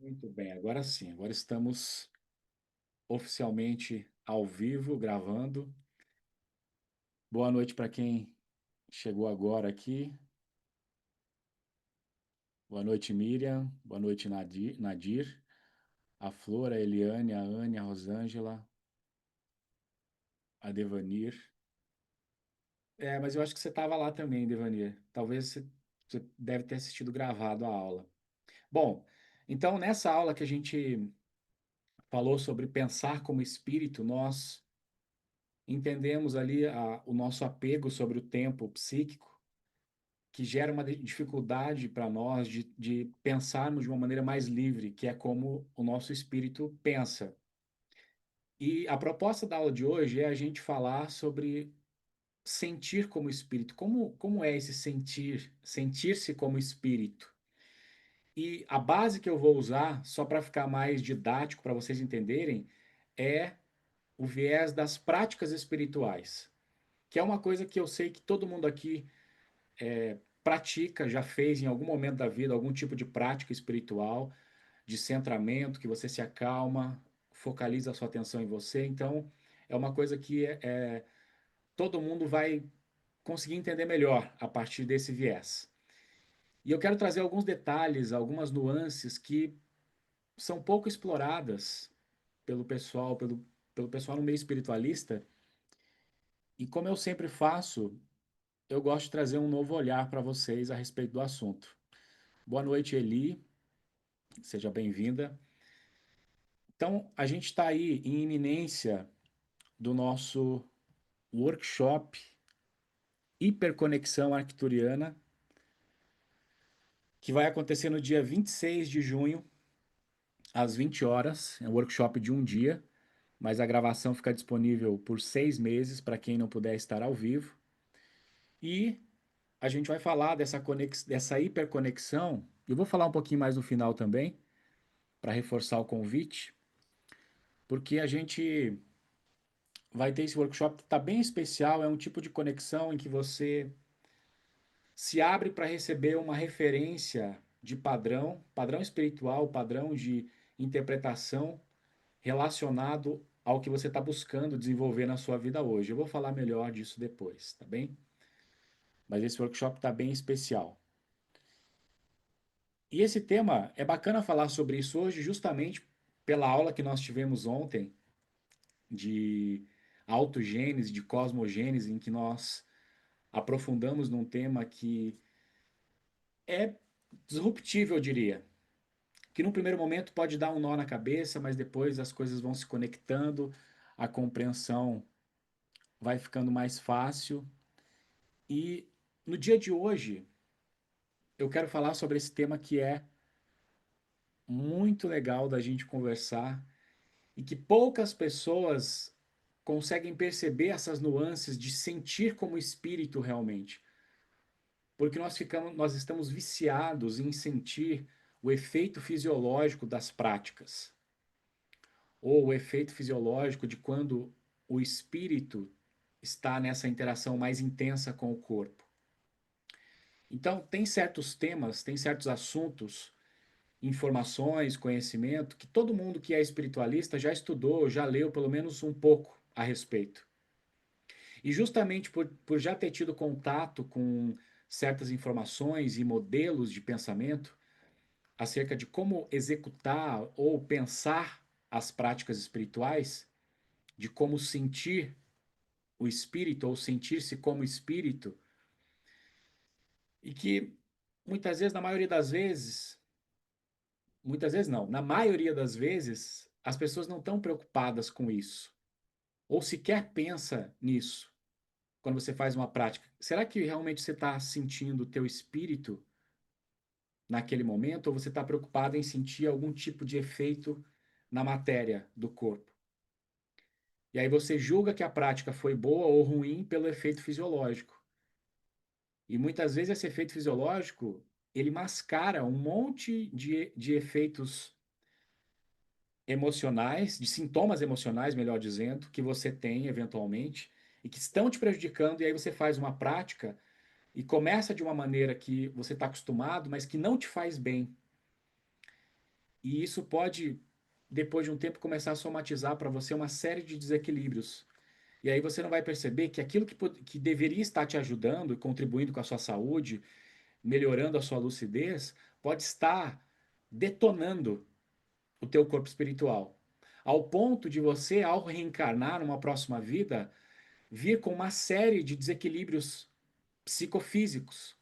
Muito bem, agora sim, agora estamos oficialmente ao vivo, gravando. Boa noite para quem chegou agora aqui. Boa noite, Miriam. Boa noite, Nadir. A Flora, a Eliane, a Anne, a Rosângela, a Devanir. Mas eu acho que você estava lá também, Devanir. Talvez você deve ter assistido gravado a aula. Bom, então nessa aula que a gente falou sobre pensar como espírito, nós entendemos ali o nosso apego sobre o tempo psíquico, que gera uma dificuldade para nós de pensarmos de uma maneira mais livre, que é como o nosso espírito pensa. E a proposta da aula de hoje é a gente falar sobre sentir como espírito. Como é esse sentir, sentir-se como espírito? E a base que eu vou usar, só para ficar mais didático, para vocês entenderem, é o viés das práticas espirituais, que é uma coisa que eu sei que todo mundo aqui pratica, já fez em algum momento da vida algum tipo de prática espiritual, de centramento, que você se acalma, focaliza a sua atenção em você. Então, é uma coisa que todo mundo vai conseguir entender melhor a partir desse viés. E eu quero trazer alguns detalhes, algumas nuances que são pouco exploradas pelo pessoal no meio espiritualista. E como eu sempre faço, eu gosto de trazer um novo olhar para vocês a respeito do assunto. Boa noite, Eli. Seja bem-vinda. Então, a gente está aí em iminência do nosso workshop Hiperconexão Arcturiana, que vai acontecer no dia 26 de junho, às 20 horas. É um workshop de um dia, mas a gravação fica disponível por 6 meses para quem não puder estar ao vivo. E a gente vai falar dessa hiperconexão. Eu vou falar um pouquinho mais no final também, para reforçar o convite, porque a gente vai ter esse workshop que está bem especial. É um tipo de conexão em que você se abre para receber uma referência de padrão, padrão espiritual, padrão de interpretação relacionado ao que você está buscando desenvolver na sua vida hoje. Eu vou falar melhor disso depois, tá bem? Mas esse workshop está bem especial. E esse tema é bacana falar sobre isso hoje, justamente pela aula que nós tivemos ontem de autogênese, de cosmogênese, em que nós aprofundamos num tema que é disruptível, eu diria. Que num primeiro momento pode dar um nó na cabeça, mas depois as coisas vão se conectando, a compreensão vai ficando mais fácil. E no dia de hoje, eu quero falar sobre esse tema que é muito legal da gente conversar e que poucas pessoas conseguem perceber essas nuances de sentir como espírito realmente. Porque nós estamos viciados em sentir o efeito fisiológico das práticas, ou o efeito fisiológico de quando o espírito está nessa interação mais intensa com o corpo. Então, tem certos temas, tem certos assuntos, informações, conhecimento, que todo mundo que é espiritualista já estudou, já leu pelo menos um pouco a respeito. E justamente por já ter tido contato com certas informações e modelos de pensamento acerca de como executar ou pensar as práticas espirituais, de como sentir o espírito ou sentir-se como espírito, e que muitas vezes, muitas vezes não, na maioria das vezes, as pessoas não estão preocupadas com isso, ou sequer pensa nisso quando você faz uma prática. Será que realmente você está sentindo o teu espírito naquele momento, ou você está preocupado em sentir algum tipo de efeito na matéria do corpo? E aí você julga que a prática foi boa ou ruim pelo efeito fisiológico. E muitas vezes esse efeito fisiológico, ele mascara um monte de efeitos emocionais, de sintomas emocionais, melhor dizendo, que você tem eventualmente e que estão te prejudicando. E aí você faz uma prática e começa de uma maneira que você está acostumado, mas que não te faz bem. E isso pode, depois de um tempo, começar a somatizar para você uma série de desequilíbrios. E aí você não vai perceber que aquilo que deveria estar te ajudando e contribuindo com a sua saúde, melhorando a sua lucidez, pode estar detonando o teu corpo espiritual. Ao ponto de você, ao reencarnar numa próxima vida, vir com uma série de desequilíbrios psicofísicos.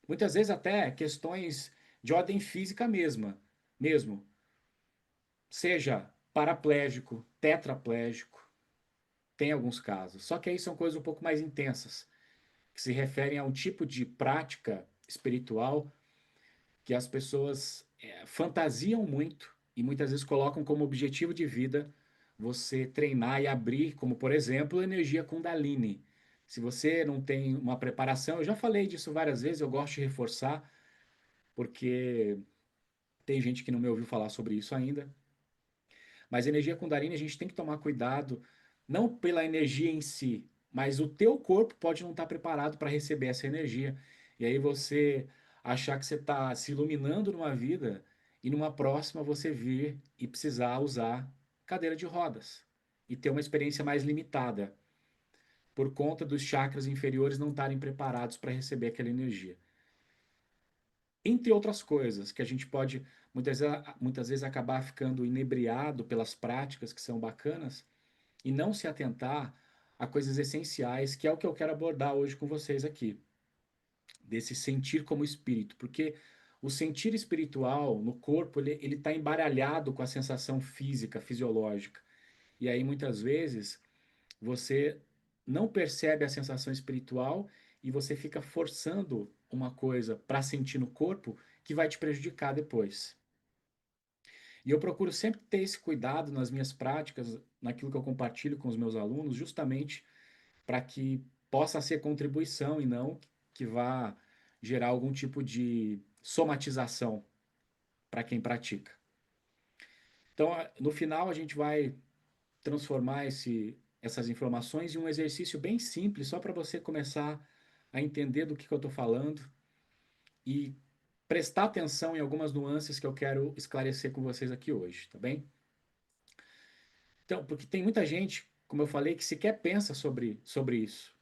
Muitas vezes até questões de ordem física mesmo. Seja paraplégico, tetraplégico, tem alguns casos. Só que aí são coisas um pouco mais intensas, que se referem a um tipo de prática espiritual que as pessoas fantasiam muito e muitas vezes colocam como objetivo de vida você treinar e abrir, como por exemplo, a energia Kundalini. Se você não tem uma preparação, eu já falei disso várias vezes, eu gosto de reforçar, porque tem gente que não me ouviu falar sobre isso ainda. Mas a energia Kundalini a gente tem que tomar cuidado, não pela energia em si, mas o teu corpo pode não estar preparado para receber essa energia. E aí você achar que você está se iluminando numa vida e numa próxima você vir e precisar usar cadeira de rodas e ter uma experiência mais limitada por conta dos chakras inferiores não estarem preparados para receber aquela energia. Entre outras coisas, que a gente pode muitas vezes acabar ficando inebriado pelas práticas que são bacanas e não se atentar a coisas essenciais, que é o que eu quero abordar hoje com vocês aqui, desse sentir como espírito, porque o sentir espiritual no corpo, ele está embaralhado com a sensação física, fisiológica. E aí muitas vezes você não percebe a sensação espiritual e você fica forçando uma coisa para sentir no corpo que vai te prejudicar depois. E eu procuro sempre ter esse cuidado nas minhas práticas, naquilo que eu compartilho com os meus alunos, justamente para que possa ser contribuição e não que vá gerar algum tipo de somatização para quem pratica. Então, no final, a gente vai transformar essas informações em um exercício bem simples, só para você começar a entender do que eu estou falando e prestar atenção em algumas nuances que eu quero esclarecer com vocês aqui hoje, tá bem? Então, porque tem muita gente, como eu falei, que sequer pensa sobre isso.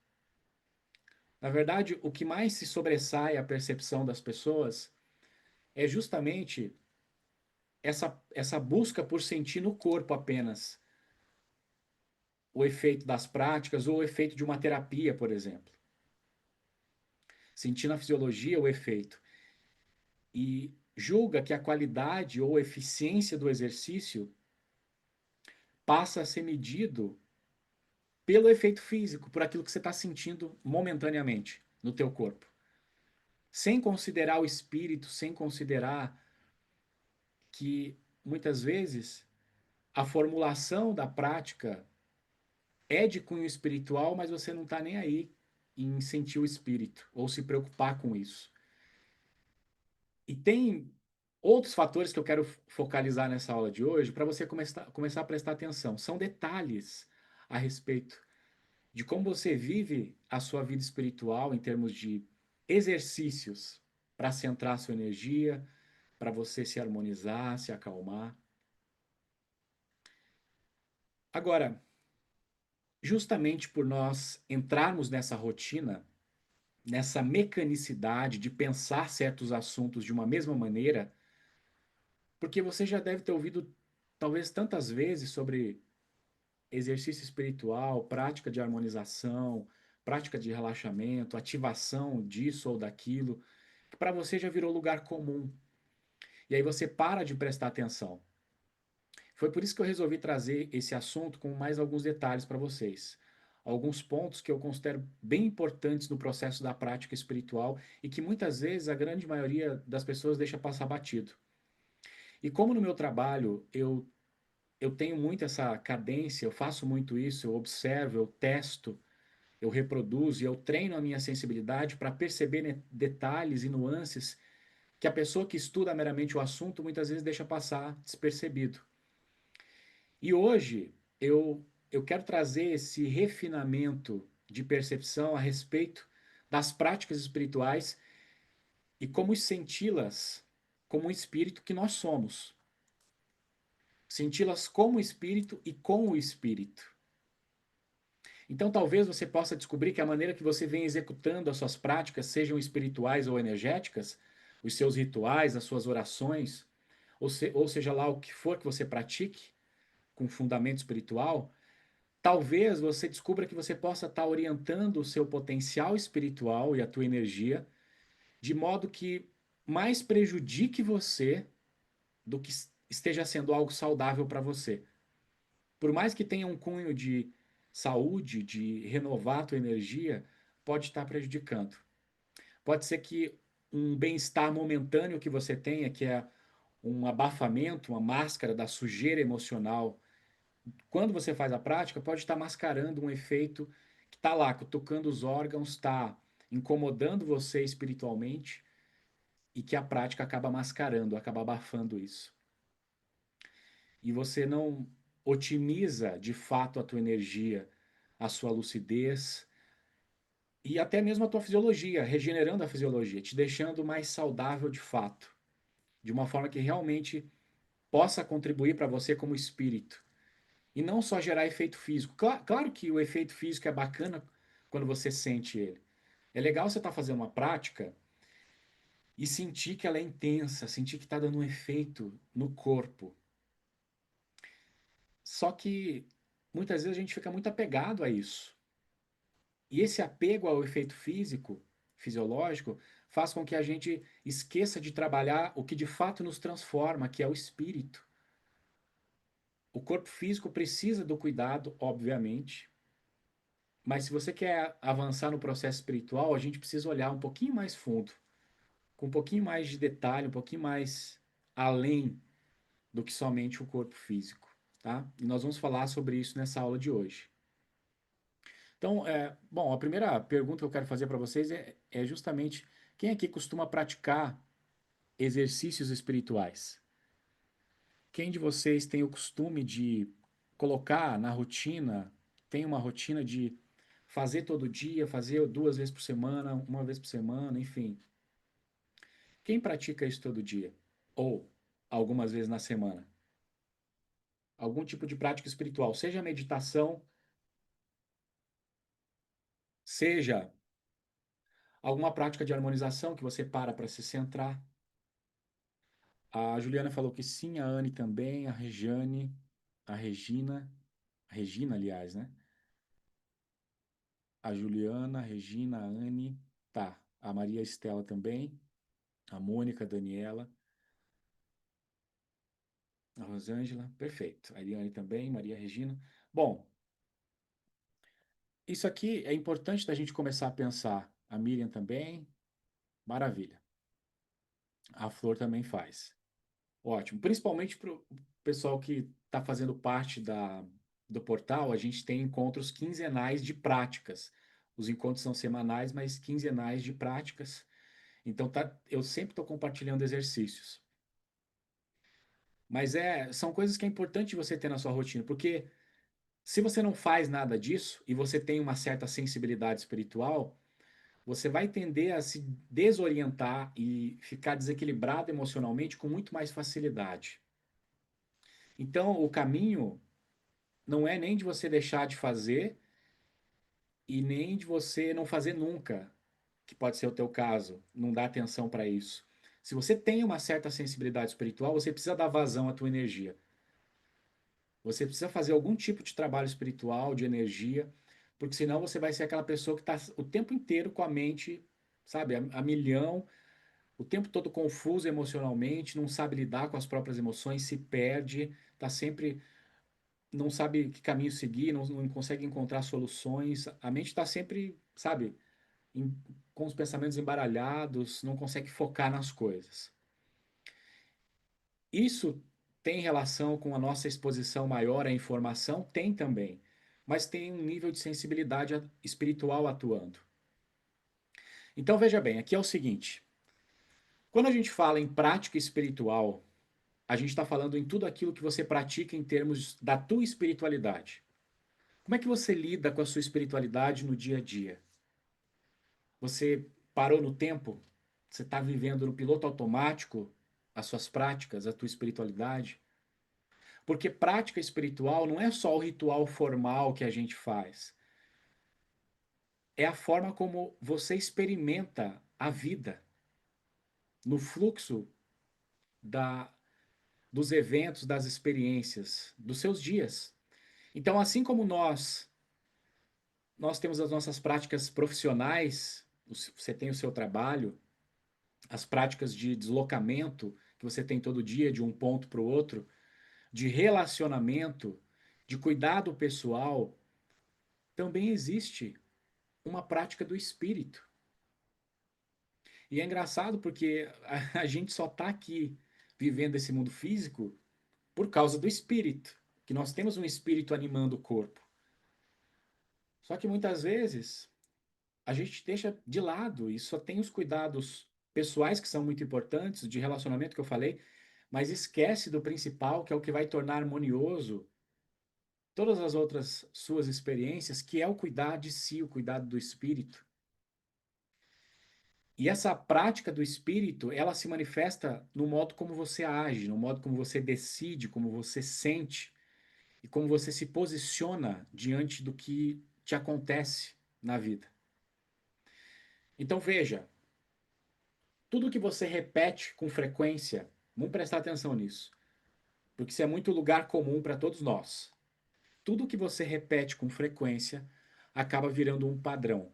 Na verdade, o que mais se sobressai à percepção das pessoas é justamente essa busca por sentir no corpo apenas o efeito das práticas ou o efeito de uma terapia, por exemplo. Sentir na fisiologia o efeito. E julga que a qualidade ou eficiência do exercício passa a ser medido pelo efeito físico, por aquilo que você está sentindo momentaneamente no teu corpo. Sem considerar o espírito, sem considerar que muitas vezes a formulação da prática é de cunho espiritual, mas você não está nem aí em sentir o espírito ou se preocupar com isso. E tem outros fatores que eu quero focalizar nessa aula de hoje para você começar a prestar atenção. São detalhes a respeito de como você vive a sua vida espiritual em termos de exercícios para centrar a sua energia, para você se harmonizar, se acalmar. Agora, justamente por nós entrarmos nessa rotina, nessa mecanicidade de pensar certos assuntos de uma mesma maneira, porque você já deve ter ouvido talvez tantas vezes sobre exercício espiritual, prática de harmonização, prática de relaxamento, ativação disso ou daquilo, que para você já virou lugar comum. E aí você para de prestar atenção. Foi por isso que eu resolvi trazer esse assunto com mais alguns detalhes para vocês. Alguns pontos que eu considero bem importantes no processo da prática espiritual e que muitas vezes a grande maioria das pessoas deixa passar batido. E como no meu trabalho eu tenho muito essa cadência, eu faço muito isso, eu observo, eu testo, eu reproduzo e eu treino a minha sensibilidade para perceber detalhes e nuances que a pessoa que estuda meramente o assunto muitas vezes deixa passar despercebido. E hoje eu quero trazer esse refinamento de percepção a respeito das práticas espirituais e como senti-las como um espírito que nós somos. senti-las como espírito e com o espírito. Então, talvez você possa descobrir que a maneira que você vem executando as suas práticas, sejam espirituais ou energéticas, os seus rituais, as suas orações, ou seja lá o que for que você pratique com fundamento espiritual, talvez você descubra que você possa estar orientando o seu potencial espiritual e a tua energia de modo que mais prejudique você do que esteja sendo algo saudável para você. Por mais que tenha um cunho de saúde, de renovar a tua energia, pode estar prejudicando. Pode ser que um bem-estar momentâneo que você tenha, que é um abafamento, uma máscara da sujeira emocional, quando você faz a prática, pode estar mascarando um efeito que está lá, cutucando os órgãos, está incomodando você espiritualmente e que a prática acaba mascarando, acaba abafando isso. E você não otimiza de fato a tua energia, a sua lucidez e até mesmo a tua fisiologia, regenerando a fisiologia, te deixando mais saudável de fato, de uma forma que realmente possa contribuir para você como espírito. E não só gerar efeito físico. Claro que o efeito físico é bacana quando você sente ele. É legal você estar fazendo uma prática e sentir que ela é intensa, sentir que está dando um efeito no corpo. Só que muitas vezes a gente fica muito apegado a isso. E esse apego ao efeito físico, fisiológico, faz com que a gente esqueça de trabalhar o que de fato nos transforma, que é o espírito. O corpo físico precisa do cuidado, obviamente, mas se você quer avançar no processo espiritual, a gente precisa olhar um pouquinho mais fundo, com um pouquinho mais de detalhe, um pouquinho mais além do que somente o corpo físico, tá? E nós vamos falar sobre isso nessa aula de hoje. Então, bom, a primeira pergunta que eu quero fazer para vocês é justamente quem aqui costuma praticar exercícios espirituais? Quem de vocês tem o costume de colocar na rotina, tem uma rotina de fazer todo dia, fazer 2 vezes por semana, 1 vez por semana, enfim. Quem pratica isso todo dia? Ou algumas vezes na semana? Algum tipo de prática espiritual, seja meditação, seja alguma prática de harmonização que você para se centrar. A Juliana falou que sim, a Anne também, a Regiane, a Regina, aliás, né? A Juliana, a Regina, a Anne, tá. A Maria Estela também, a Mônica, a Daniela, a Rosângela, perfeito. A Eliane também, Maria Regina. Bom, isso aqui é importante da gente começar a pensar. A Miriam também, maravilha. A Flor também faz. Ótimo. Principalmente para o pessoal que está fazendo parte do portal, a gente tem encontros quinzenais de práticas. Os encontros são semanais, mas quinzenais de práticas. Então eu sempre estou compartilhando exercícios. Mas são coisas que é importante você ter na sua rotina, porque se você não faz nada disso e você tem uma certa sensibilidade espiritual, você vai tender a se desorientar e ficar desequilibrado emocionalmente com muito mais facilidade. Então, o caminho não é nem de você deixar de fazer e nem de você não fazer nunca, que pode ser o teu caso, não dar atenção para isso. Se você tem uma certa sensibilidade espiritual, você precisa dar vazão à tua energia. Você precisa fazer algum tipo de trabalho espiritual, de energia, porque senão você vai ser aquela pessoa que está o tempo inteiro com a mente, sabe, a milhão, o tempo todo confuso emocionalmente, não sabe lidar com as próprias emoções, se perde, está sempre, não sabe que caminho seguir, não consegue encontrar soluções. A mente está sempre, sabe, em, com os pensamentos embaralhados, não consegue focar nas coisas. Isso tem relação com a nossa exposição maior à informação? Tem também. Mas tem um nível de sensibilidade espiritual atuando. Então veja bem, aqui é o seguinte: quando a gente fala em prática espiritual, a gente está falando em tudo aquilo que você pratica em termos da tua espiritualidade. Como é que você lida com a sua espiritualidade no dia a dia? Você parou no tempo? Você está vivendo no piloto automático as suas práticas, a tua espiritualidade? Porque prática espiritual não é só o ritual formal que a gente faz, é a forma como você experimenta a vida no fluxo da, dos eventos, das experiências, dos seus dias. Então, assim como nós temos as nossas práticas profissionais, você tem o seu trabalho, as práticas de deslocamento que você tem todo dia de um ponto para o outro, de relacionamento, de cuidado pessoal, também existe uma prática do espírito. E é engraçado porque a gente só está aqui vivendo esse mundo físico por causa do espírito, que nós temos um espírito animando o corpo. Só que muitas vezes a gente deixa de lado e só tem os cuidados pessoais que são muito importantes, de relacionamento que eu falei, mas esquece do principal, que é o que vai tornar harmonioso todas as outras suas experiências, que é o cuidar de si, o cuidado do espírito. E essa prática do espírito, ela se manifesta no modo como você age, no modo como você decide, como você sente e como você se posiciona diante do que te acontece na vida. Então veja, tudo que você repete com frequência, vamos prestar atenção nisso, porque isso é muito lugar comum para todos nós. Tudo que você repete com frequência acaba virando um padrão.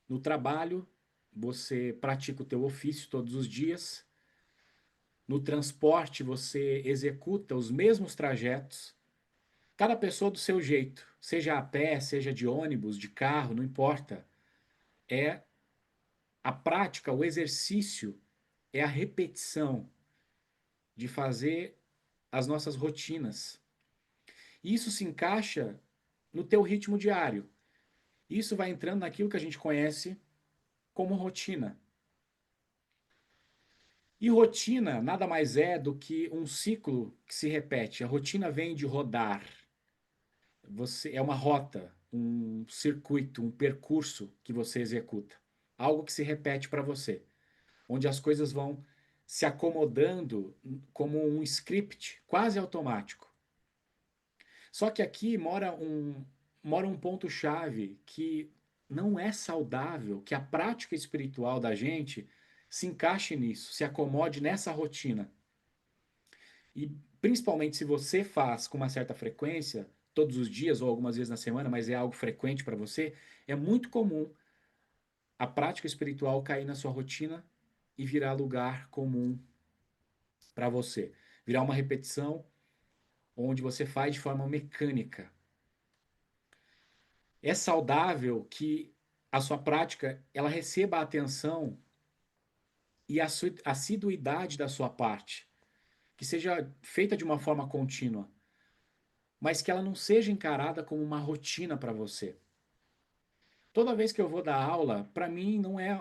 No trabalho, você pratica o teu ofício todos os dias. No transporte, você executa os mesmos trajetos. Cada pessoa do seu jeito, seja a pé, seja de ônibus, de carro, não importa. É a prática, o exercício, é a repetição de fazer as nossas rotinas. Isso se encaixa no teu ritmo diário. Isso vai entrando naquilo que a gente conhece como rotina. E rotina nada mais é do que um ciclo que se repete. A rotina vem de rodar. Você é uma rota, um circuito, um percurso que você executa. Algo que se repete para você, onde as coisas vão se acomodando como um script quase automático. Só que aqui mora um ponto-chave que não é saudável, que a prática espiritual da gente se encaixe nisso, se acomode nessa rotina. E principalmente se você faz com uma certa frequência, todos os dias ou algumas vezes na semana, mas é algo frequente para você, é muito comum a prática espiritual cair na sua rotina e virar lugar comum para você. Virar uma repetição onde você faz de forma mecânica. É saudável que a sua prática ela receba a atenção e a assiduidade da sua parte, que seja feita de uma forma contínua, mas que ela não seja encarada como uma rotina para você. Toda vez que eu vou dar aula, para mim não é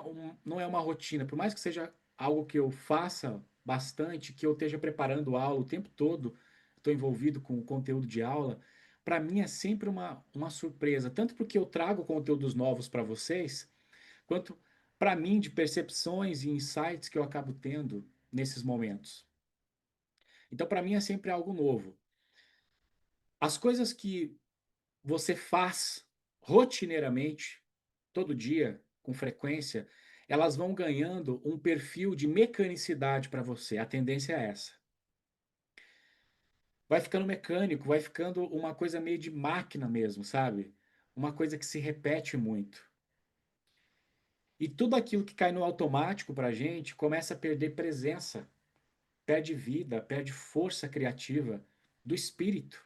uma rotina, por mais que seja algo que eu faça bastante, que eu esteja preparando aula o tempo todo, estou envolvido com o conteúdo de aula, para mim é sempre uma surpresa, tanto porque eu trago conteúdos novos para vocês, quanto para mim de percepções e insights que eu acabo tendo nesses momentos. Então, para mim é sempre algo novo. As coisas que você faz rotineiramente, todo dia, com frequência, elas vão ganhando um perfil de mecanicidade para você. A tendência é essa. Vai ficando mecânico, vai ficando uma coisa meio de máquina mesmo, sabe? Uma coisa que se repete muito. E tudo aquilo que cai no automático para a gente começa a perder presença, perde vida, perde força criativa do espírito.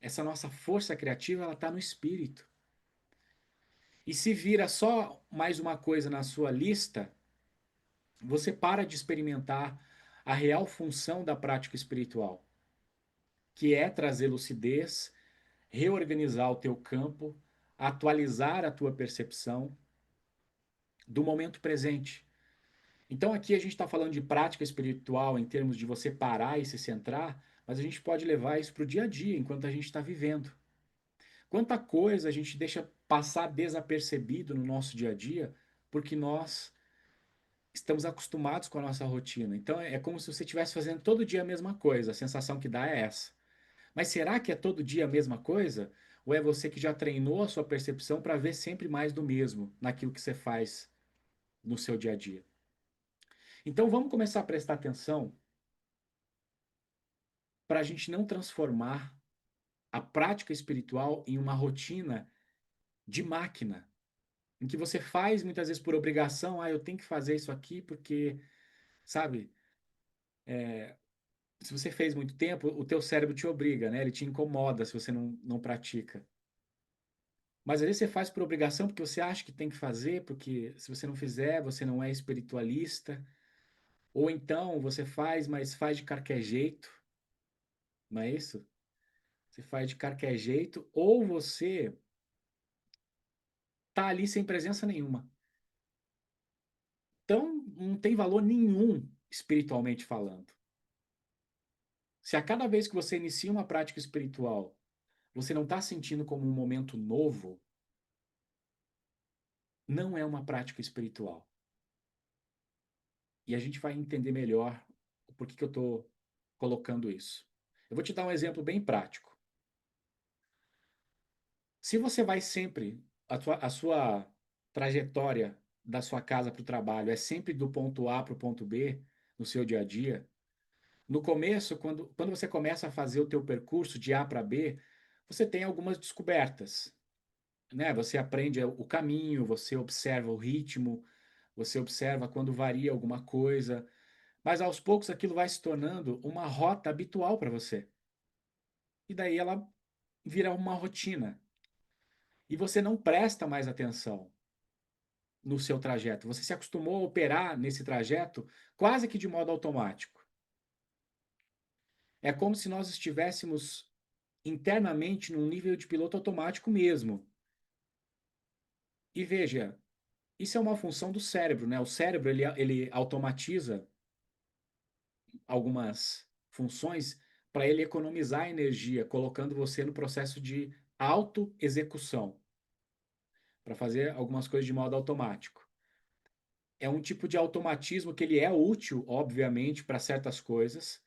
Essa nossa força criativa, ela está no espírito. E se vira só mais uma coisa na sua lista, você para de experimentar a real função da prática espiritual, que é trazer lucidez, reorganizar o teu campo, atualizar a tua percepção do momento presente. Então aqui a gente está falando de prática espiritual em termos de você parar e se centrar, mas a gente pode levar isso para o dia a dia, enquanto a gente está vivendo. Quanta coisa a gente deixa passar desapercebido no nosso dia a dia, porque nós estamos acostumados com a nossa rotina. Então é como se você estivesse fazendo todo dia a mesma coisa. A sensação que dá é essa. Mas será que é todo dia a mesma coisa? Ou é você que já treinou a sua percepção para ver sempre mais do mesmo naquilo que você faz no seu dia a dia? Então vamos começar a prestar atenção para a gente não transformar a prática espiritual em uma rotina de máquina, em que você faz muitas vezes por obrigação, eu tenho que fazer isso aqui porque, sabe, se você fez muito tempo, o teu cérebro te obriga, né? Ele te incomoda se você não pratica. Mas às vezes você faz por obrigação porque você acha que tem que fazer, porque se você não fizer, você não é espiritualista. Ou então você faz, mas faz de qualquer jeito, não é isso? Você faz de qualquer jeito, ou você tá ali sem presença nenhuma. Então não tem valor nenhum espiritualmente falando. Se a cada vez que você inicia uma prática espiritual, você não está sentindo como um momento novo, não é uma prática espiritual. E a gente vai entender melhor por que eu estou colocando isso. Eu vou te dar um exemplo bem prático. Se você vai sempre, a sua trajetória da sua casa para o trabalho é sempre do ponto A para o ponto B, no seu dia a dia, no começo, quando você começa a fazer o teu percurso de A para B, você tem algumas descobertas, né? Você aprende o caminho, você observa o ritmo, você observa quando varia alguma coisa, mas aos poucos aquilo vai se tornando uma rota habitual para você. E daí ela vira uma rotina. E você não presta mais atenção no seu trajeto. Você se acostumou a operar nesse trajeto quase que de modo automático. É como se nós estivéssemos internamente num nível de piloto automático mesmo. E veja, isso é uma função do cérebro, né? O cérebro ele automatiza algumas funções para ele economizar energia, colocando você no processo de auto-execução, para fazer algumas coisas de modo automático. É um tipo de automatismo que ele é útil, obviamente, para certas coisas,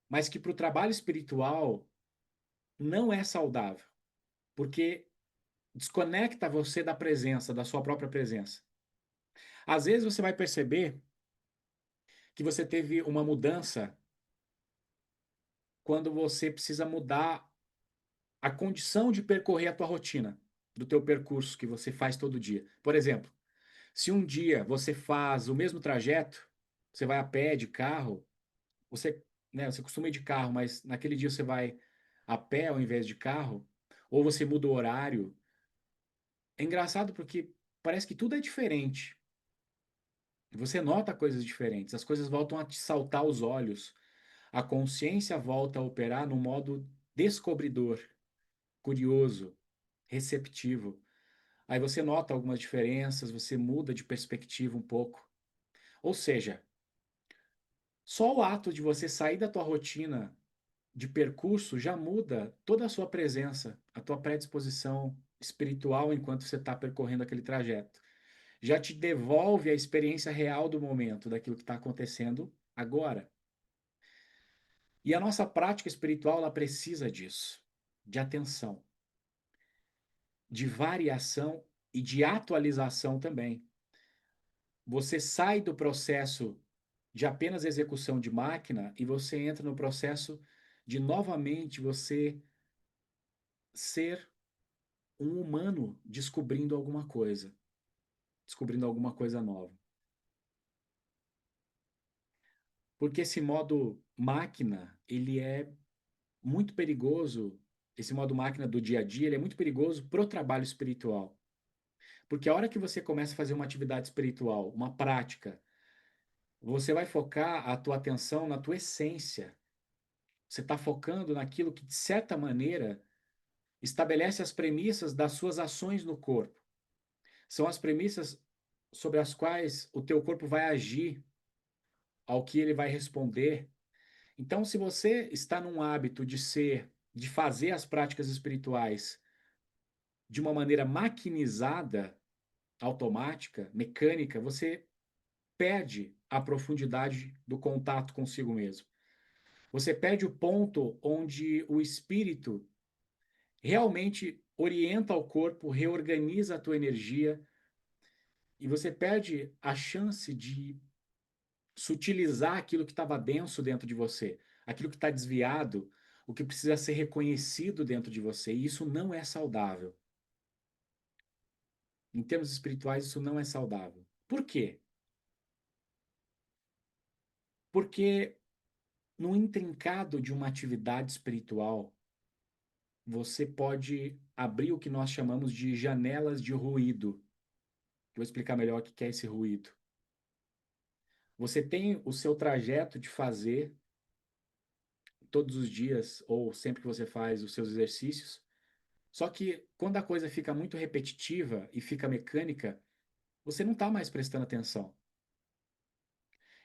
mas que para o trabalho espiritual não é saudável, porque desconecta você da presença, da sua própria presença. Às vezes você vai perceber que você teve uma mudança quando você precisa mudar a condição de percorrer a tua rotina, do teu percurso que você faz todo dia. Por exemplo, se um dia você faz o mesmo trajeto, você vai a pé, de carro, você, né, você costuma ir de carro, mas naquele dia você vai a pé ao invés de carro, ou você muda o horário. É engraçado porque parece que tudo é diferente. Você nota coisas diferentes, as coisas voltam a te saltar aos olhos. A consciência volta a operar no modo descobridor, curioso, receptivo. Aí você nota algumas diferenças, você muda de perspectiva um pouco. Ou seja, só o ato de você sair da tua rotina de percurso já muda toda a sua presença, a tua predisposição espiritual enquanto você está percorrendo aquele trajeto. Já te devolve a experiência real do momento, daquilo que está acontecendo agora. E a nossa prática espiritual, ela precisa disso, de atenção, de variação e de atualização também. Você sai do processo de apenas execução de máquina e você entra no processo de novamente você ser um humano descobrindo alguma coisa nova. Porque esse modo máquina, ele é muito perigoso, esse modo máquina do dia a dia, ele é muito perigoso pro trabalho espiritual. Porque a hora que você começa a fazer uma atividade espiritual, uma prática, você vai focar a tua atenção na tua essência. Você está focando naquilo que, de certa maneira, estabelece as premissas das suas ações no corpo. São as premissas sobre as quais o teu corpo vai agir, ao que ele vai responder. Então, se você está num hábito de fazer as práticas espirituais de uma maneira maquinizada, automática, mecânica, você perde a profundidade do contato consigo mesmo. Você perde o ponto onde o espírito realmente orienta o corpo, reorganiza a tua energia e você perde a chance de sutilizar aquilo que estava denso dentro de você, aquilo que está desviado, o que precisa ser reconhecido dentro de você. E isso não é saudável. Em termos espirituais, isso não é saudável. Por quê? Porque no intrincado de uma atividade espiritual, você pode abrir o que nós chamamos de janelas de ruído. Vou explicar melhor o que é esse ruído. Você tem o seu trajeto de fazer todos os dias ou sempre que você faz os seus exercícios. Só que quando a coisa fica muito repetitiva e fica mecânica, você não está mais prestando atenção.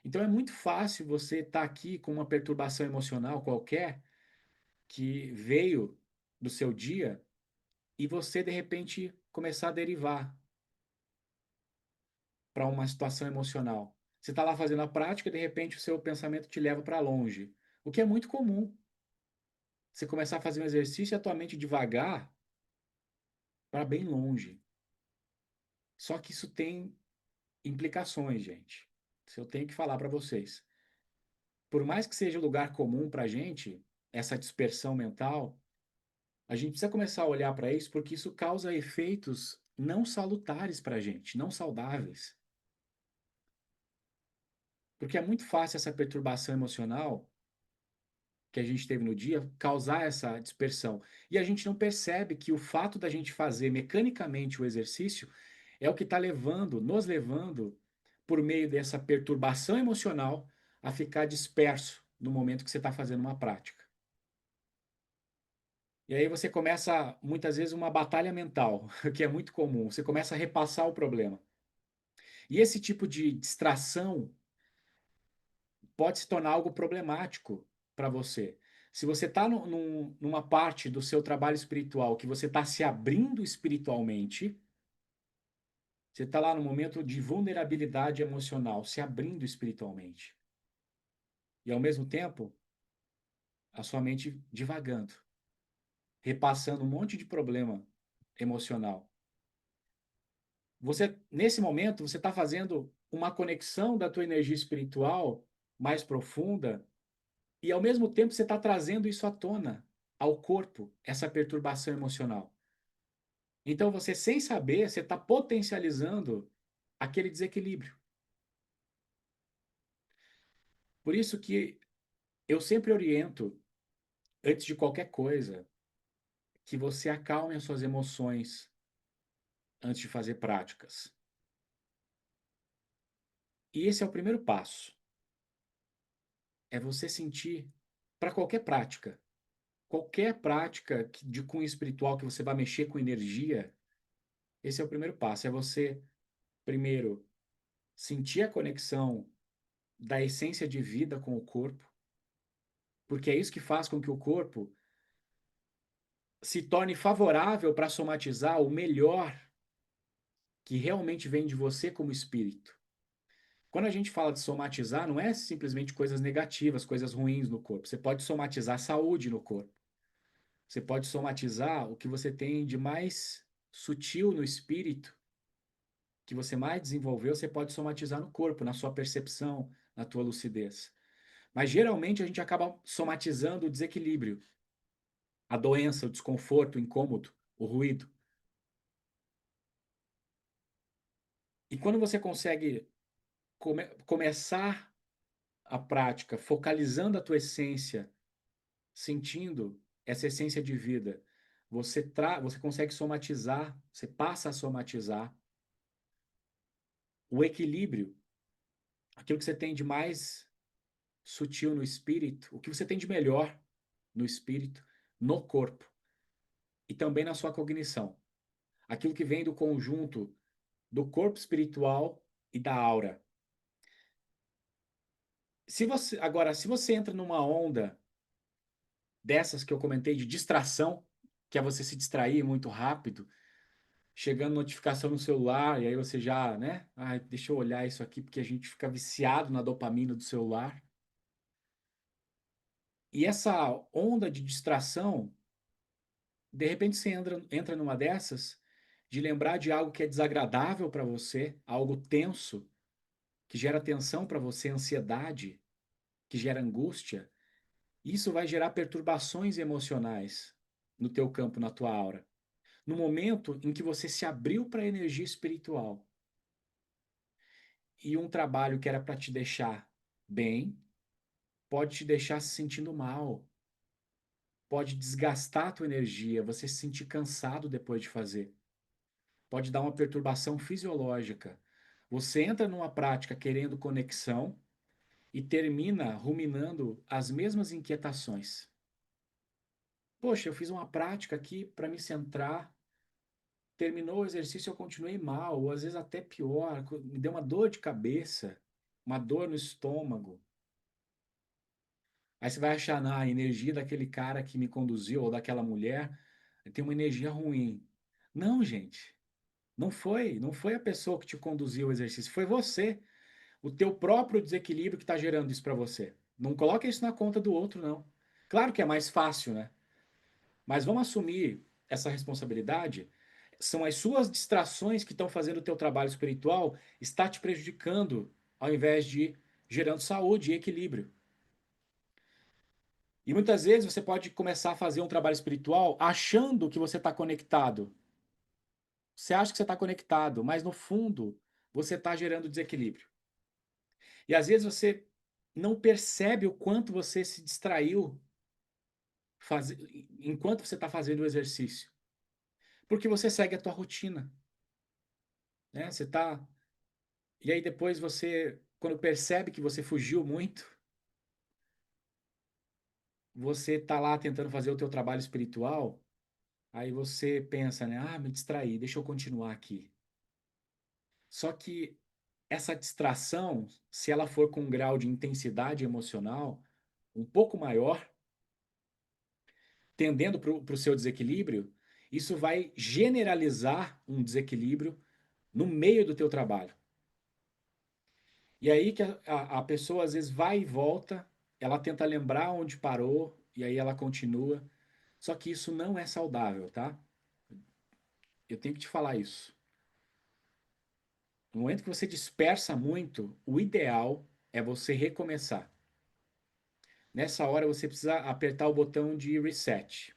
Então é muito fácil você estar aqui com uma perturbação emocional qualquer que veio do seu dia e você de repente começar a derivar para uma situação emocional. Você está lá fazendo a prática e de repente o seu pensamento te leva para longe, o que é muito comum. Você começar a fazer um exercício e a tua mente devagar para bem longe. Só que isso tem implicações, gente. Isso eu tenho que falar para vocês. Por mais que seja um lugar comum para a gente, essa dispersão mental, a gente precisa começar a olhar para isso porque isso causa efeitos não salutares para a gente, não saudáveis. Porque é muito fácil essa perturbação emocional que a gente teve no dia causar essa dispersão. E a gente não percebe que o fato da gente fazer mecanicamente o exercício é o que está levando, nos levando, por meio dessa perturbação emocional, a ficar disperso no momento que você está fazendo uma prática. E aí você começa, muitas vezes, uma batalha mental, que é muito comum. Você começa a repassar o problema. E esse tipo de distração pode se tornar algo problemático para você. Se você está numa parte do seu trabalho espiritual que você está se abrindo espiritualmente, você está lá no momento de vulnerabilidade emocional, se abrindo espiritualmente. E ao mesmo tempo, a sua mente divagando, repassando um monte de problema emocional. Você, nesse momento, você está fazendo uma conexão da tua energia espiritual mais profunda e ao mesmo tempo você está trazendo isso à tona, ao corpo, essa perturbação emocional. Então você, sem saber, você está potencializando aquele desequilíbrio. Por isso que eu sempre oriento, antes de qualquer coisa, que você acalme as suas emoções antes de fazer práticas. E esse é o primeiro passo. É você sentir, para qualquer prática de cunho espiritual que você vai mexer com energia, esse é o primeiro passo. É você, primeiro, sentir a conexão da essência de vida com o corpo, porque é isso que faz com que o corpo se torne favorável para somatizar o melhor que realmente vem de você como espírito. Quando a gente fala de somatizar, não é simplesmente coisas negativas, coisas ruins no corpo. Você pode somatizar saúde no corpo. Você pode somatizar o que você tem de mais sutil no espírito, que você mais desenvolveu, você pode somatizar no corpo, na sua percepção, na tua lucidez. Mas geralmente a gente acaba somatizando o desequilíbrio, a doença, o desconforto, o incômodo, o ruído. E quando você consegue começar a prática focalizando a tua essência, sentindo essa essência de vida, você consegue somatizar, você passa a somatizar o equilíbrio, aquilo que você tem de mais sutil no espírito, o que você tem de melhor no espírito, no corpo e também na sua cognição. Aquilo que vem do conjunto do corpo espiritual e da aura. Se você entra numa onda dessas que eu comentei de distração, que é você se distrair muito rápido, chegando notificação no celular, e aí você já, né? Ah, deixa eu olhar isso aqui, porque a gente fica viciado na dopamina do celular. E essa onda de distração, de repente você entra numa dessas, de lembrar de algo que é desagradável para você, algo tenso, que gera tensão para você, ansiedade, que gera angústia. Isso vai gerar perturbações emocionais no teu campo, na tua aura. No momento em que você se abriu para a energia espiritual e um trabalho que era para te deixar bem, pode te deixar se sentindo mal, pode desgastar a tua energia, você se sentir cansado depois de fazer. Pode dar uma perturbação fisiológica. Você entra numa prática querendo conexão e termina ruminando as mesmas inquietações. Poxa, eu fiz uma prática aqui para me centrar, terminou o exercício, eu continuei mal, ou às vezes até pior, me deu uma dor de cabeça, uma dor no estômago. Aí você vai achar na energia daquele cara que me conduziu, ou daquela mulher, tem uma energia ruim. Não, gente, não foi a pessoa que te conduziu o exercício, foi você, o teu próprio desequilíbrio que está gerando isso para você. Não coloca isso na conta do outro, não. Claro que é mais fácil, né? Mas vamos assumir essa responsabilidade. São as suas distrações que estão fazendo o teu trabalho espiritual estar te prejudicando, ao invés de gerando saúde e equilíbrio. E muitas vezes você pode começar a fazer um trabalho espiritual achando que você está conectado. Você acha que você está conectado, mas no fundo você está gerando desequilíbrio. E às vezes você não percebe o quanto você se distraiu faz... enquanto você está fazendo o exercício. Porque você segue a tua rotina, né? Você tá. E aí depois você, quando percebe que você fugiu muito, você tá lá tentando fazer o teu trabalho espiritual, aí você pensa, né? Ah, me distraí, deixa eu continuar aqui. Só que essa distração, se ela for com um grau de intensidade emocional um pouco maior, tendendo para o seu desequilíbrio, isso vai generalizar um desequilíbrio no meio do teu trabalho. E aí que a pessoa às vezes vai e volta, ela tenta lembrar onde parou, e aí ela continua. Só que isso não é saudável, tá? Eu tenho que te falar isso. No momento que você dispersa muito, o ideal é você recomeçar. Nessa hora você precisa apertar o botão de reset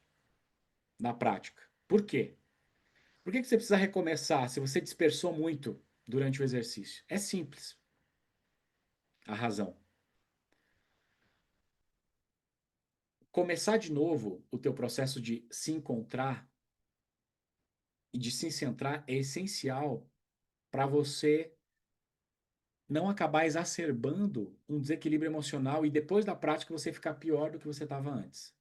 na prática. Por quê? Por que você precisa recomeçar se você dispersou muito durante o exercício? É simples a razão. Começar de novo o teu processo de se encontrar e de se centrar é essencial para você não acabar exacerbando um desequilíbrio emocional e depois da prática você ficar pior do que você estava antes.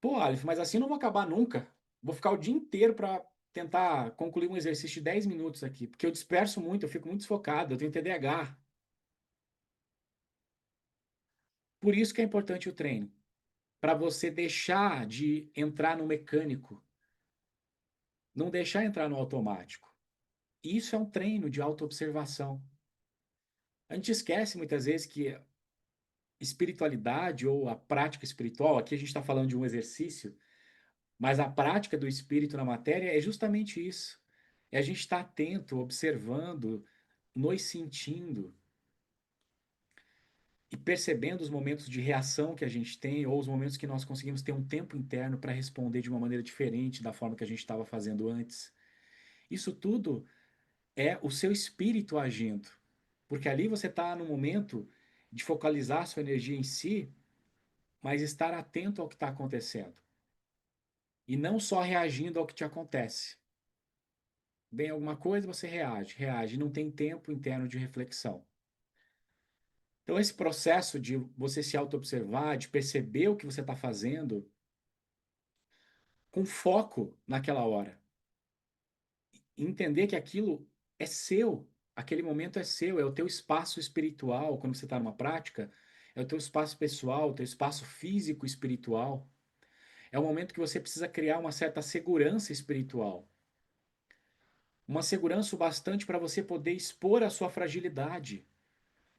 Pô, Aleph, mas assim eu não vou acabar nunca. Vou ficar o dia inteiro para tentar concluir um exercício de 10 minutos aqui, porque eu disperso muito, eu fico muito desfocado, eu tenho TDAH. Por isso que é importante o treino, para você deixar de entrar no mecânico, não deixar entrar no automático. Isso é um treino de autoobservação. A gente esquece muitas vezes que espiritualidade ou a prática espiritual, aqui a gente está falando de um exercício, mas a prática do espírito na matéria é justamente isso. É a gente estar atento, observando, nos sentindo e percebendo os momentos de reação que a gente tem ou os momentos que nós conseguimos ter um tempo interno para responder de uma maneira diferente da forma que a gente estava fazendo antes. Isso tudo é o seu espírito agindo, porque ali você está no momento de focalizar sua energia em si, mas estar atento ao que está acontecendo. E não só reagindo ao que te acontece. Bem alguma coisa, você reage, reage, não tem tempo interno de reflexão. Então, esse processo de você se auto-observar, de perceber o que você está fazendo, com foco naquela hora. Entender que aquilo é seu, aquele momento é seu, é o teu espaço espiritual, quando você está numa prática, é o teu espaço pessoal, o teu espaço físico espiritual. É o momento que você precisa criar uma certa segurança espiritual. Uma segurança o bastante para você poder expor a sua fragilidade,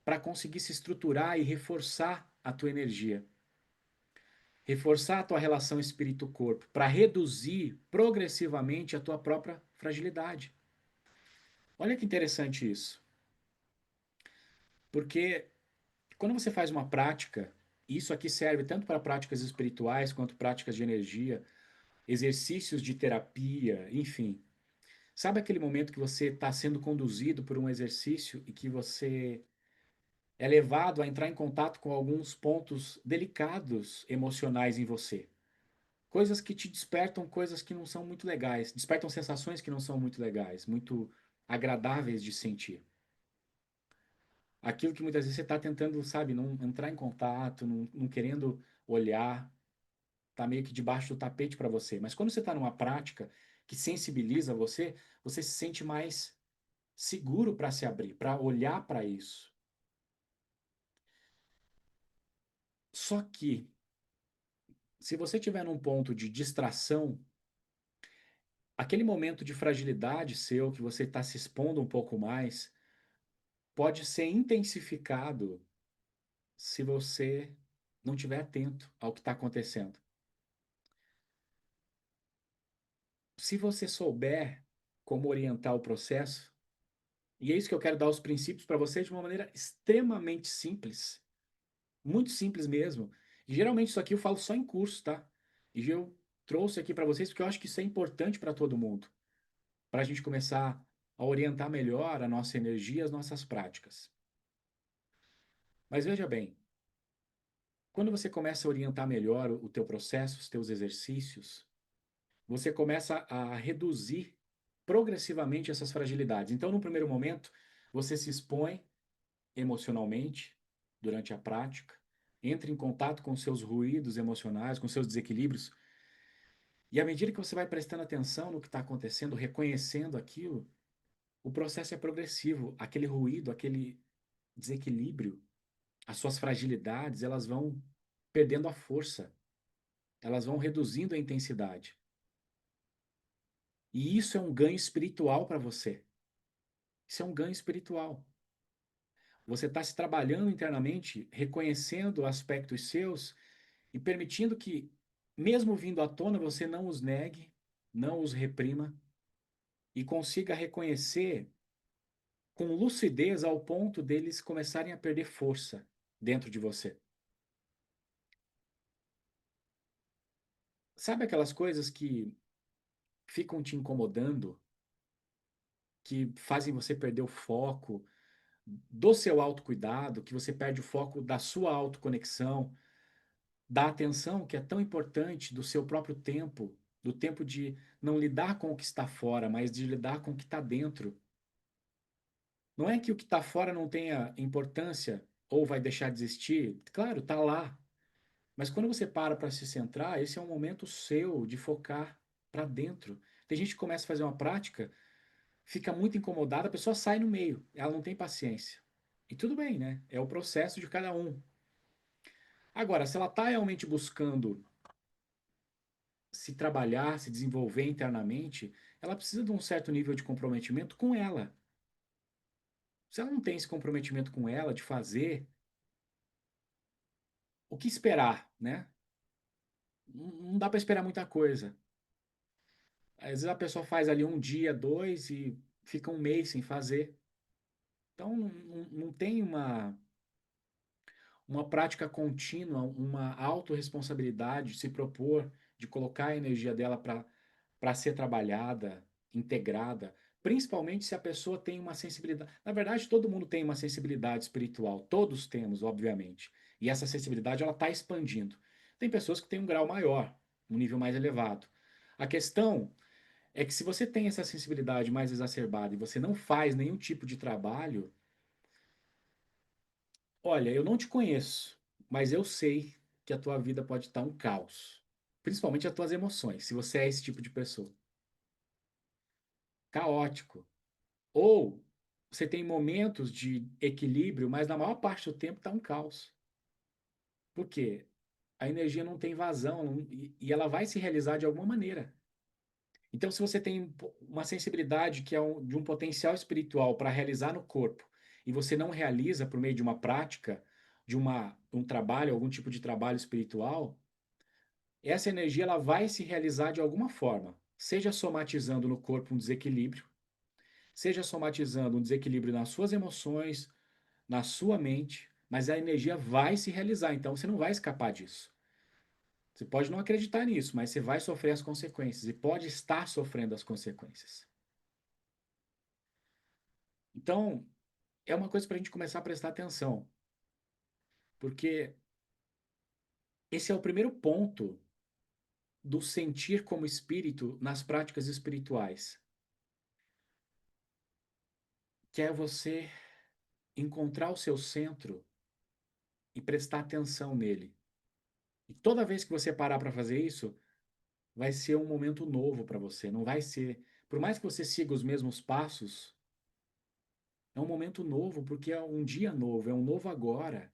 para conseguir se estruturar e reforçar a tua energia. Reforçar a tua relação espírito-corpo, para reduzir progressivamente a tua própria fragilidade. Olha que interessante isso. Porque quando você faz uma prática, isso aqui serve tanto para práticas espirituais quanto práticas de energia, exercícios de terapia, enfim. Sabe aquele momento que você está sendo conduzido por um exercício e que você é levado a entrar em contato com alguns pontos delicados emocionais em você? Coisas que te despertam coisas que não são muito legais, despertam sensações que não são muito legais, muito agradáveis de sentir. Aquilo que muitas vezes você está tentando, sabe, não entrar em contato, não querendo olhar, está meio que debaixo do tapete para você. Mas quando você está numa prática que sensibiliza você, você se sente mais seguro para se abrir, para olhar para isso. Só que, se você tiver num ponto de distração, aquele momento de fragilidade seu, que você está se expondo um pouco mais, pode ser intensificado se você não estiver atento ao que está acontecendo. Se você souber como orientar o processo, e é isso que eu quero dar os princípios para você de uma maneira extremamente simples, muito simples mesmo. E geralmente isso aqui eu falo só em curso, tá? E eu trouxe aqui para vocês porque eu acho que isso é importante para todo mundo, para a gente começar a orientar melhor a nossa energia, as nossas práticas. Mas veja bem, quando você começa a orientar melhor o teu processo, os teus exercícios, você começa a reduzir progressivamente essas fragilidades. Então, no primeiro momento, você se expõe emocionalmente durante a prática, entra em contato com seus ruídos emocionais, com seus desequilíbrios, e à medida que você vai prestando atenção no que está acontecendo, reconhecendo aquilo, o processo é progressivo. Aquele ruído, aquele desequilíbrio, as suas fragilidades, elas vão perdendo a força, elas vão reduzindo a intensidade. E isso é um ganho espiritual para você. Isso é um ganho espiritual. Você está se trabalhando internamente, reconhecendo aspectos seus e permitindo que, mesmo vindo à tona, você não os negue, não os reprima e consiga reconhecer com lucidez ao ponto deles começarem a perder força dentro de você. Sabe aquelas coisas que ficam te incomodando, que fazem você perder o foco do seu autocuidado, que você perde o foco da sua autoconexão, da atenção que é tão importante do seu próprio tempo, do tempo de não lidar com o que está fora, mas de lidar com o que está dentro. Não é que o que está fora não tenha importância ou vai deixar de existir, claro, está lá. Mas quando você para se centrar, esse é um momento seu de focar para dentro. Tem gente que começa a fazer uma prática, fica muito incomodada, a pessoa sai no meio, ela não tem paciência. E tudo bem, né? É o processo de cada um. Agora, se ela está realmente buscando se trabalhar, se desenvolver internamente, ela precisa de um certo nível de comprometimento com ela. Se ela não tem esse comprometimento com ela, de fazer, o que esperar, né? Não dá para esperar muita coisa. Às vezes a pessoa faz ali um dia, dois e fica um mês sem fazer. Então não tem uma prática contínua, uma autorresponsabilidade, de se propor, de colocar a energia dela para ser trabalhada, integrada, principalmente se a pessoa tem uma sensibilidade. Na verdade, todo mundo tem uma sensibilidade espiritual, todos temos, obviamente. E essa sensibilidade ela está expandindo. Tem pessoas que têm um grau maior, um nível mais elevado. A questão é que se você tem essa sensibilidade mais exacerbada e você não faz nenhum tipo de trabalho, olha, eu não te conheço, mas eu sei que a tua vida pode estar um caos. Principalmente as tuas emoções, se você é esse tipo de pessoa. Caótico. Ou você tem momentos de equilíbrio, mas na maior parte do tempo está um caos. Por quê? a energia não tem vazão e ela vai se realizar de alguma maneira. Então, se você tem uma sensibilidade que é de um potencial espiritual para realizar no corpo e você não realiza por meio de uma prática, um trabalho, algum tipo de trabalho espiritual, essa energia ela vai se realizar de alguma forma, seja somatizando no corpo um desequilíbrio, seja somatizando um desequilíbrio nas suas emoções, na sua mente, mas a energia vai se realizar, então você não vai escapar disso. Você pode não acreditar nisso, mas você vai sofrer as consequências e pode estar sofrendo as consequências. Então, é uma coisa para a gente começar a prestar atenção, porque esse é o primeiro ponto do sentir como espírito nas práticas espirituais, que é você encontrar o seu centro e prestar atenção nele. E toda vez que você parar para fazer isso, vai ser um momento novo para você. Não vai ser, por mais que você siga os mesmos passos, é um momento novo porque é um dia novo, é um novo agora.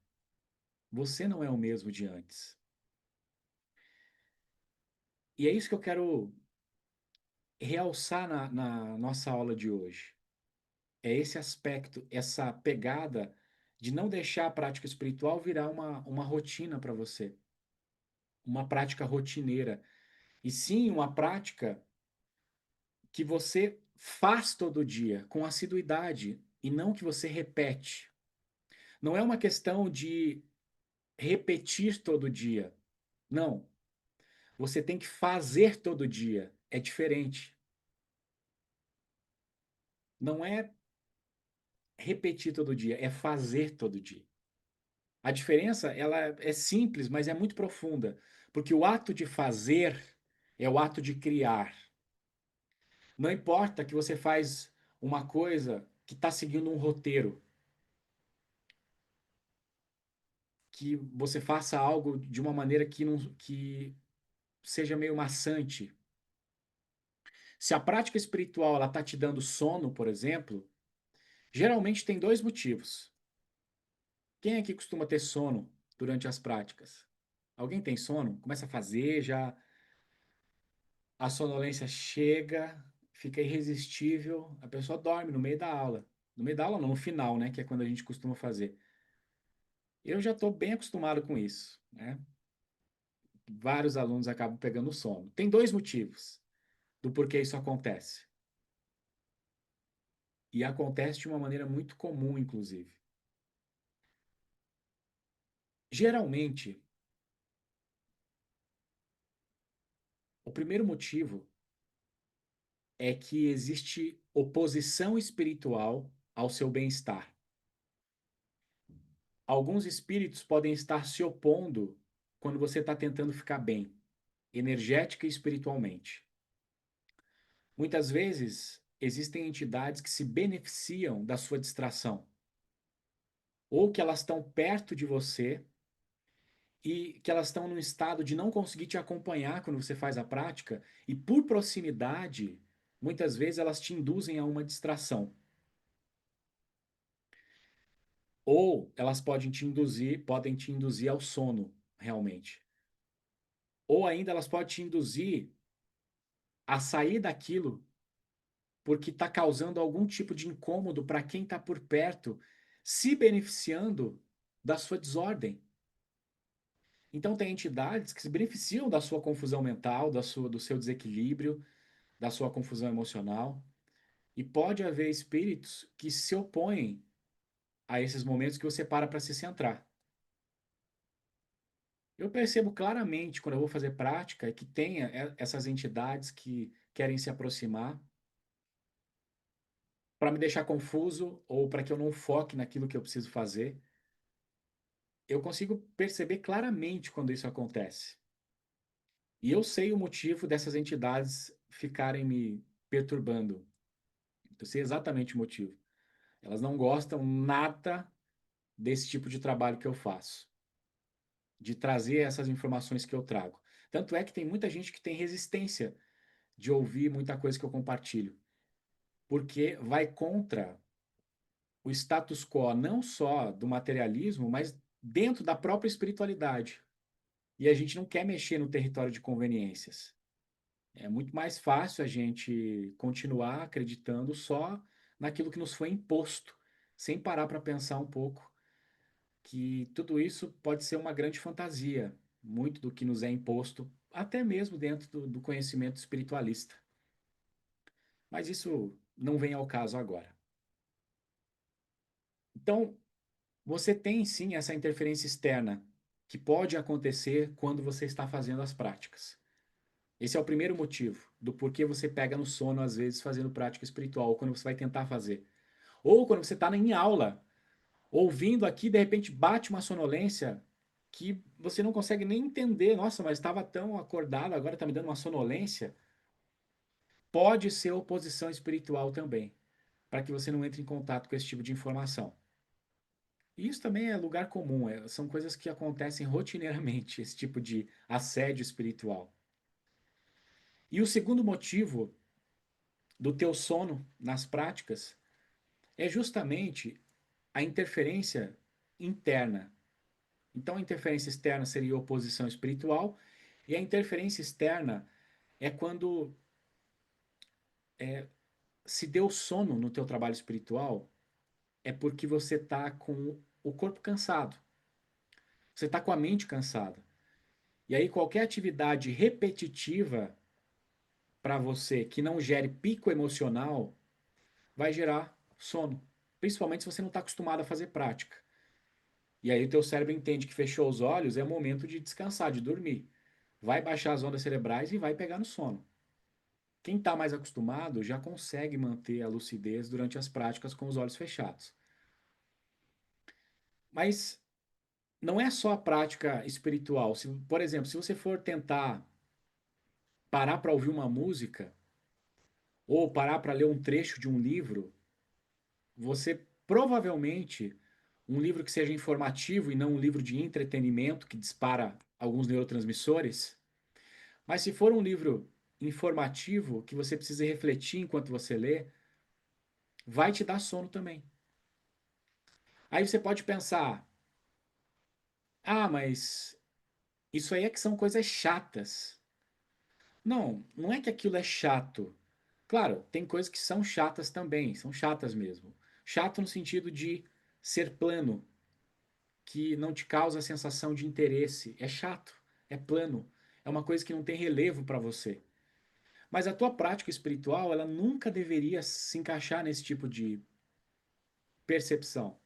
Você não é o mesmo de antes. E é isso que eu quero realçar na nossa aula de hoje. É esse aspecto, essa pegada de não deixar a prática espiritual virar uma rotina para você, uma prática rotineira, e sim uma prática que você faz todo dia, com assiduidade, e não que você repete. Não é uma questão de repetir todo dia. Não. Você tem que fazer todo dia. É diferente. Não é repetir todo dia, é fazer todo dia. A diferença, ela é simples, mas é muito profunda, porque o ato de fazer é o ato de criar. Não importa que você faz uma coisa que está seguindo um roteiro, que você faça algo de uma maneira que, não, que seja meio maçante. Se a prática espiritual ela está te dando sono, por exemplo, geralmente tem dois motivos. Quem aqui costuma ter sono durante as práticas? Alguém tem sono? Começa a fazer, já a sonolência chega, fica irresistível, a pessoa dorme no meio da aula. No meio da aula não, no final, né, que é quando a gente costuma fazer. Eu já estou bem acostumado com isso, né? Vários alunos acabam pegando sono. Tem dois motivos do porquê isso acontece. E acontece de uma maneira muito comum, inclusive. Geralmente, o primeiro motivo é que existe oposição espiritual ao seu bem-estar. Alguns espíritos podem estar se opondo quando você está tentando ficar bem, energética e espiritualmente. Muitas vezes, existem entidades que se beneficiam da sua distração, ou que elas estão perto de você e que elas estão num estado de não conseguir te acompanhar quando você faz a prática, e por proximidade, muitas vezes elas te induzem a uma distração. Ou elas podem te induzir ao sono, realmente. Ou ainda elas podem te induzir a sair daquilo porque está causando algum tipo de incômodo para quem está por perto, se beneficiando da sua desordem. Então, tem entidades que se beneficiam da sua confusão mental, do seu desequilíbrio, da sua confusão emocional. E pode haver espíritos que se opõem a esses momentos que você para se centrar. Eu percebo claramente quando eu vou fazer prática que tem essas entidades que querem se aproximar para me deixar confuso ou para que eu não foque naquilo que eu preciso fazer. Eu consigo perceber claramente quando isso acontece. E eu sei o motivo dessas entidades ficarem me perturbando. Eu sei exatamente o motivo. Elas não gostam nada desse tipo de trabalho que eu faço, de trazer essas informações que eu trago. Tanto é que tem muita gente que tem resistência de ouvir muita coisa que eu compartilho, porque vai contra o status quo não só do materialismo, mas dentro da própria espiritualidade. E a gente não quer mexer no território de conveniências. É muito mais fácil a gente continuar acreditando só naquilo que nos foi imposto, sem parar para pensar um pouco que tudo isso pode ser uma grande fantasia, muito do que nos é imposto, até mesmo dentro do conhecimento espiritualista. Mas isso não vem ao caso agora. Então, você tem sim essa interferência externa que pode acontecer quando você está fazendo as práticas. Esse é o primeiro motivo do porquê você pega no sono, às vezes, fazendo prática espiritual, ou quando você vai tentar fazer. Ou quando você está em aula, ouvindo aqui, de repente bate uma sonolência que você não consegue nem entender. Nossa, mas estava tão acordado, agora está me dando uma sonolência. Pode ser oposição espiritual também, para que você não entre em contato com esse tipo de informação. E isso também é lugar comum, são coisas que acontecem rotineiramente, esse tipo de assédio espiritual. E o segundo motivo do teu sono nas práticas é justamente a interferência interna. Então, a interferência externa seria oposição espiritual, e a interferência externa é quando se deu sono no teu trabalho espiritual, é porque você está com o corpo cansado, você está com a mente cansada. E aí, qualquer atividade repetitiva para você que não gere pico emocional vai gerar sono, principalmente se você não está acostumado a fazer prática. E aí, o teu cérebro entende que fechou os olhos, é momento de descansar, de dormir. Vai baixar as ondas cerebrais e vai pegar no sono. Quem está mais acostumado já consegue manter a lucidez durante as práticas com os olhos fechados. Mas não é só a prática espiritual. Se, por exemplo, se você for tentar parar para ouvir uma música ou parar para ler um trecho de um livro, você provavelmente, um livro que seja informativo e não um livro de entretenimento que dispara alguns neurotransmissores, mas se for um livro informativo que você precisa refletir enquanto você lê, vai te dar sono também. Aí você pode pensar, ah, mas isso aí é que são coisas chatas. Não, não é que aquilo é chato. Claro, tem coisas que são chatas também, são chatas mesmo. Chato no sentido de ser plano, que não te causa a sensação de interesse. É chato, é plano, é uma coisa que não tem relevo para você. Mas a tua prática espiritual, ela nunca deveria se encaixar nesse tipo de percepção,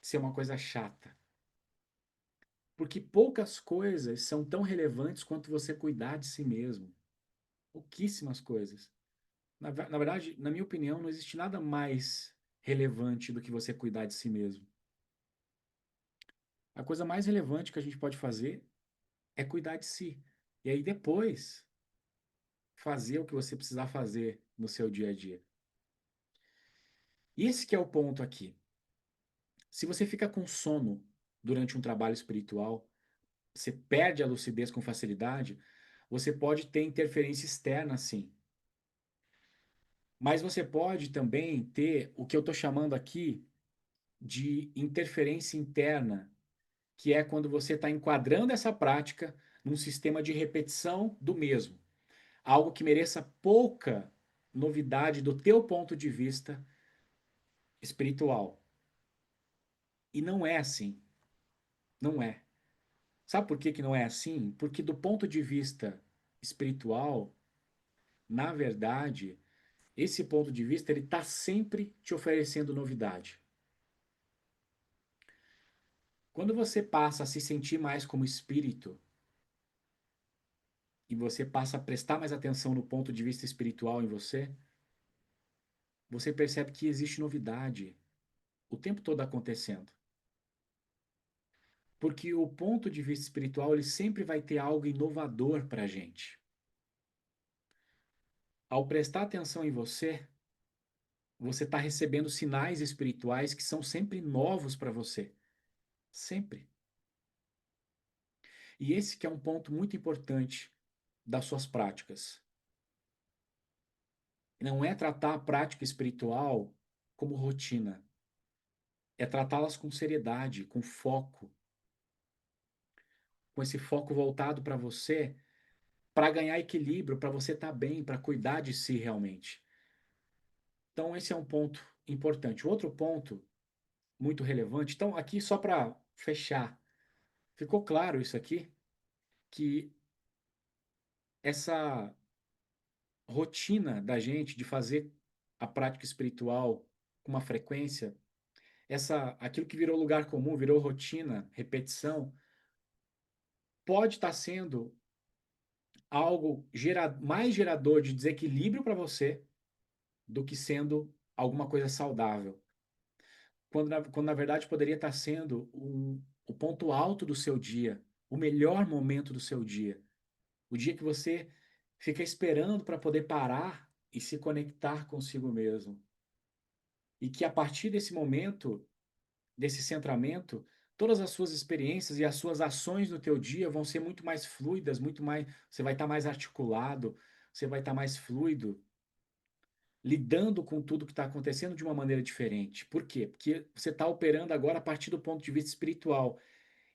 de ser uma coisa chata. Porque poucas coisas são tão relevantes quanto você cuidar de si mesmo. Pouquíssimas coisas. Na verdade, na minha opinião, não existe nada mais relevante do que você cuidar de si mesmo. A coisa mais relevante que a gente pode fazer é cuidar de si. E aí depois fazer o que você precisar fazer no seu dia a dia. E esse que é o ponto aqui. Se você fica com sono durante um trabalho espiritual, você perde a lucidez com facilidade, você pode ter interferência externa, sim. Mas você pode também ter o que eu estou chamando aqui de interferência interna, que é quando você está enquadrando essa prática num sistema de repetição do mesmo. Algo que mereça pouca novidade do teu ponto de vista espiritual. E não é assim. Não é. Sabe por que não é assim? Porque do ponto de vista espiritual, na verdade, esse ponto de vista ele está sempre te oferecendo novidade. Quando você passa a se sentir mais como espírito e você passa a prestar mais atenção no ponto de vista espiritual em você, você percebe que existe novidade o tempo todo acontecendo. Porque o ponto de vista espiritual ele sempre vai ter algo inovador para a gente. Ao prestar atenção em você, você está recebendo sinais espirituais que são sempre novos para você. Sempre. E esse que é um ponto muito importante das suas práticas. Não é tratar a prática espiritual como rotina. É tratá-las com seriedade, com foco. com esse foco voltado para você, para ganhar equilíbrio, para você estar bem, para cuidar de si realmente. Então, esse é um ponto importante. O outro ponto muito relevante. Então, aqui só para fechar, ficou claro isso aqui, que essa rotina da gente de fazer a prática espiritual com uma frequência, aquilo que virou lugar comum, virou rotina, repetição, pode estar sendo algo mais gerador de desequilíbrio para você do que sendo alguma coisa saudável. Quando na verdade poderia estar sendo o ponto alto do seu dia, o melhor momento do seu dia. O dia que você fica esperando para poder parar e se conectar consigo mesmo. E que a partir desse momento, desse centramento, todas as suas experiências e as suas ações no teu dia vão ser muito mais fluidas, muito mais, você vai estar mais articulado, você vai estar mais fluido, lidando com tudo que está acontecendo de uma maneira diferente. Por quê? Porque você está operando agora a partir do ponto de vista espiritual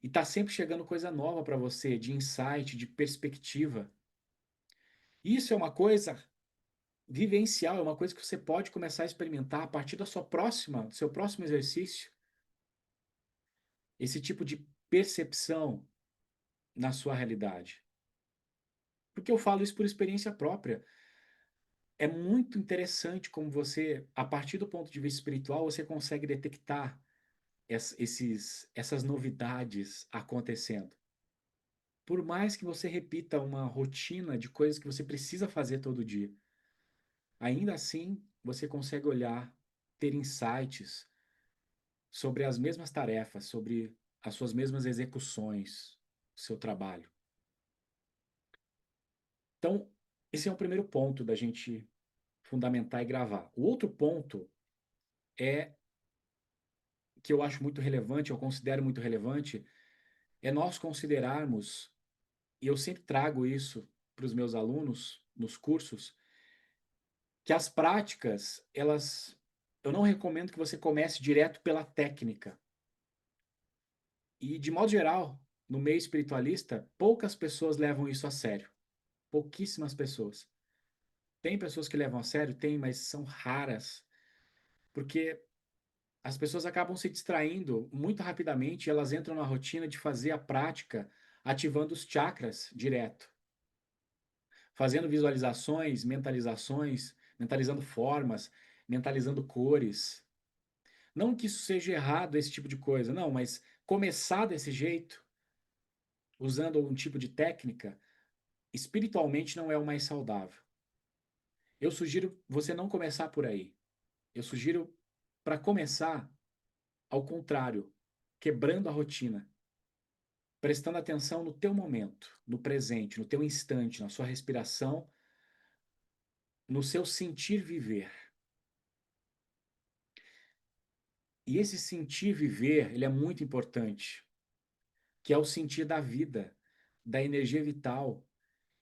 e está sempre chegando coisa nova para você, de insight, de perspectiva. Isso é uma coisa vivencial, é uma coisa que você pode começar a experimentar a partir do seu próximo exercício. Esse tipo de percepção na sua realidade. Porque eu falo isso por experiência própria. É muito interessante como você, a partir do ponto de vista espiritual, você consegue detectar essas novidades acontecendo. Por mais que você repita uma rotina de coisas que você precisa fazer todo dia, ainda assim você consegue olhar, ter insights sobre as mesmas tarefas, sobre as suas mesmas execuções, seu trabalho. Então, esse é o primeiro ponto da gente fundamentar e gravar. O outro ponto é que eu acho muito relevante, eu considero muito relevante, é nós considerarmos, e eu sempre trago isso para os meus alunos nos cursos, que as práticas, eu não recomendo que você comece direto pela técnica. E de modo geral, no meio espiritualista, poucas pessoas levam isso a sério. Pouquíssimas pessoas. Tem pessoas que levam a sério? Tem, mas são raras. Porque as pessoas acabam se distraindo muito rapidamente e elas entram na rotina de fazer a prática ativando os chakras direto, fazendo visualizações, mentalizações, mentalizando formas, mentalizando cores. Não que isso seja errado, esse tipo de coisa, não, mas começar desse jeito, usando algum tipo de técnica, espiritualmente não é o mais saudável. Eu sugiro você não começar por aí. Eu sugiro para começar ao contrário, quebrando a rotina, prestando atenção no teu momento, no presente, no teu instante, na sua respiração, no seu sentir viver. E esse sentir viver, ele é muito importante, que é o sentir da vida, da energia vital.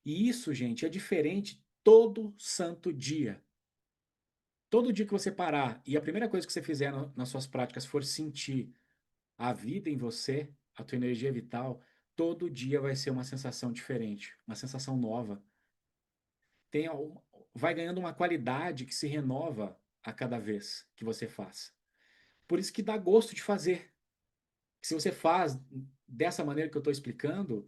E isso, gente, é diferente todo santo dia. Todo dia que você parar e a primeira coisa que você fizer nas suas práticas for sentir a vida em você, a tua energia vital, todo dia vai ser uma sensação diferente, uma sensação nova. Tem, vai ganhando uma qualidade que se renova a cada vez que você faz. Por isso que dá gosto de fazer. Se você faz dessa maneira que eu estou explicando,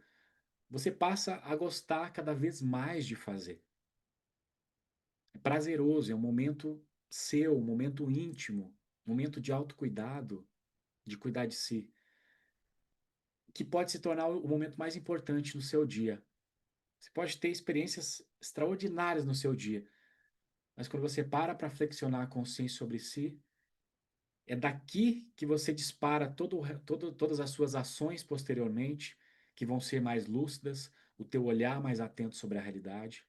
você passa a gostar cada vez mais de fazer. É prazeroso, é um momento seu, um momento íntimo, um momento de autocuidado, de cuidar de si, que pode se tornar o momento mais importante no seu dia. Você pode ter experiências extraordinárias no seu dia, mas quando você para flexionar a consciência sobre si, é daqui que você dispara todas as suas ações posteriormente, que vão ser mais lúcidas, o teu olhar mais atento sobre a realidade.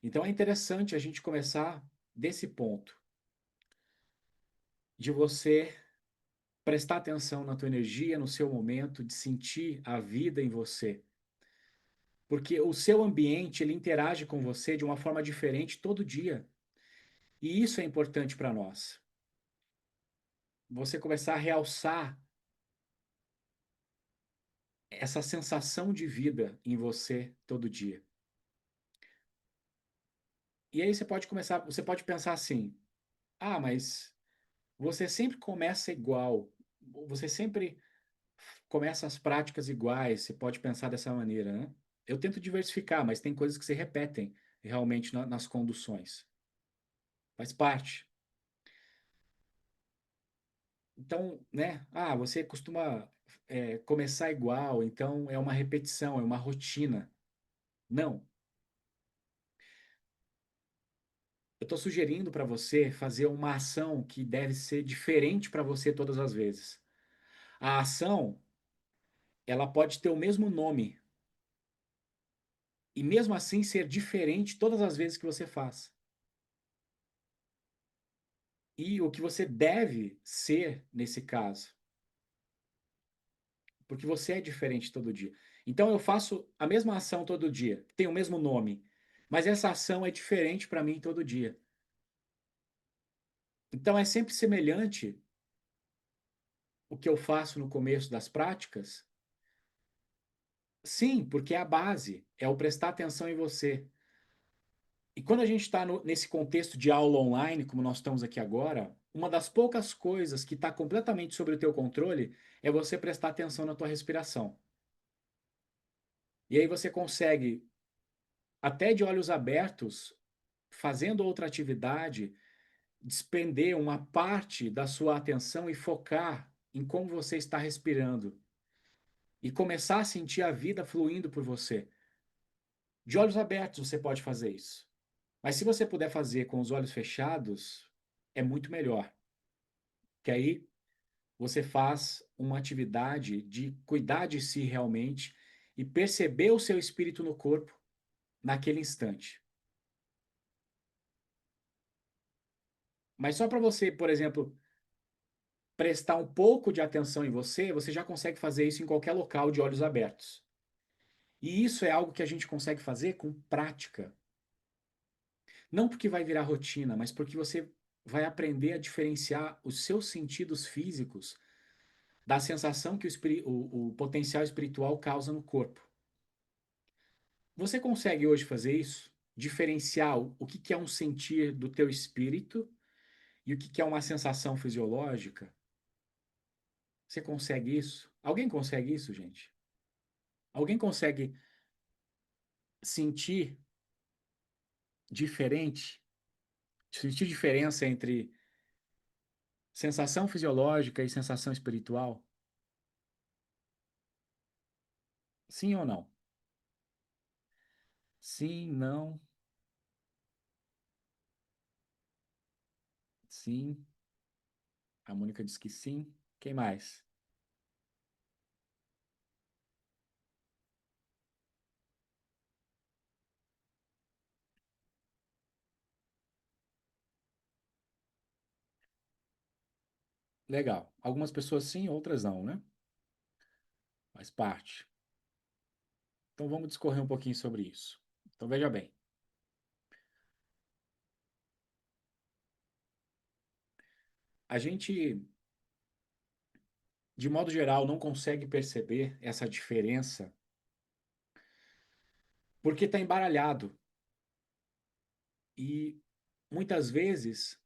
Então é interessante a gente começar desse ponto, de você prestar atenção na tua energia, no seu momento, de sentir a vida em você. Porque o seu ambiente, ele interage com você de uma forma diferente todo dia. E isso é importante para nós. Você começar a realçar essa sensação de vida em você todo dia. E aí você pode pensar assim: ah, mas você sempre começa igual, você sempre começa as práticas iguais, você pode pensar dessa maneira, né? Eu tento diversificar, mas tem coisas que se repetem realmente nas conduções. Faz parte. Então, né? Ah, você costuma começar igual, então é uma repetição, é uma rotina. Não. Eu estou sugerindo para você fazer uma ação que deve ser diferente para você todas as vezes. A ação, ela pode ter o mesmo nome e mesmo assim ser diferente todas as vezes que você faz. E o que você deve ser nesse caso, porque você é diferente todo dia. Então eu faço a mesma ação todo dia, tem o mesmo nome, mas essa ação é diferente para mim todo dia. Então é sempre semelhante o que eu faço no começo das práticas. Sim, porque é a base, é o prestar atenção em você. E quando a gente está nesse contexto de aula online, como nós estamos aqui agora, uma das poucas coisas que está completamente sobre o teu controle é você prestar atenção na tua respiração. E aí você consegue, até de olhos abertos, fazendo outra atividade, despender uma parte da sua atenção e focar em como você está respirando. E começar a sentir a vida fluindo por você. De olhos abertos você pode fazer isso. Mas se você puder fazer com os olhos fechados, é muito melhor. Que aí você faz uma atividade de cuidar de si realmente e perceber o seu espírito no corpo naquele instante. Mas só para você, por exemplo, prestar um pouco de atenção em você, você já consegue fazer isso em qualquer local de olhos abertos. E isso é algo que a gente consegue fazer com prática. Não porque vai virar rotina, mas porque você vai aprender a diferenciar os seus sentidos físicos da sensação que o potencial espiritual causa no corpo. Você consegue hoje fazer isso? Diferenciar o que é um sentir do teu espírito e o que é uma sensação fisiológica? Você consegue isso? Alguém consegue isso, gente? Alguém consegue sentir diferente? Sentir diferença entre sensação fisiológica e sensação espiritual? Sim ou não? Sim, não, sim. A Mônica diz que sim. Quem mais? Legal. Algumas pessoas sim, outras não, né? Faz parte. Então vamos discorrer um pouquinho sobre isso. Então veja bem, a gente, de modo geral, não consegue perceber essa diferença porque está embaralhado. E muitas vezes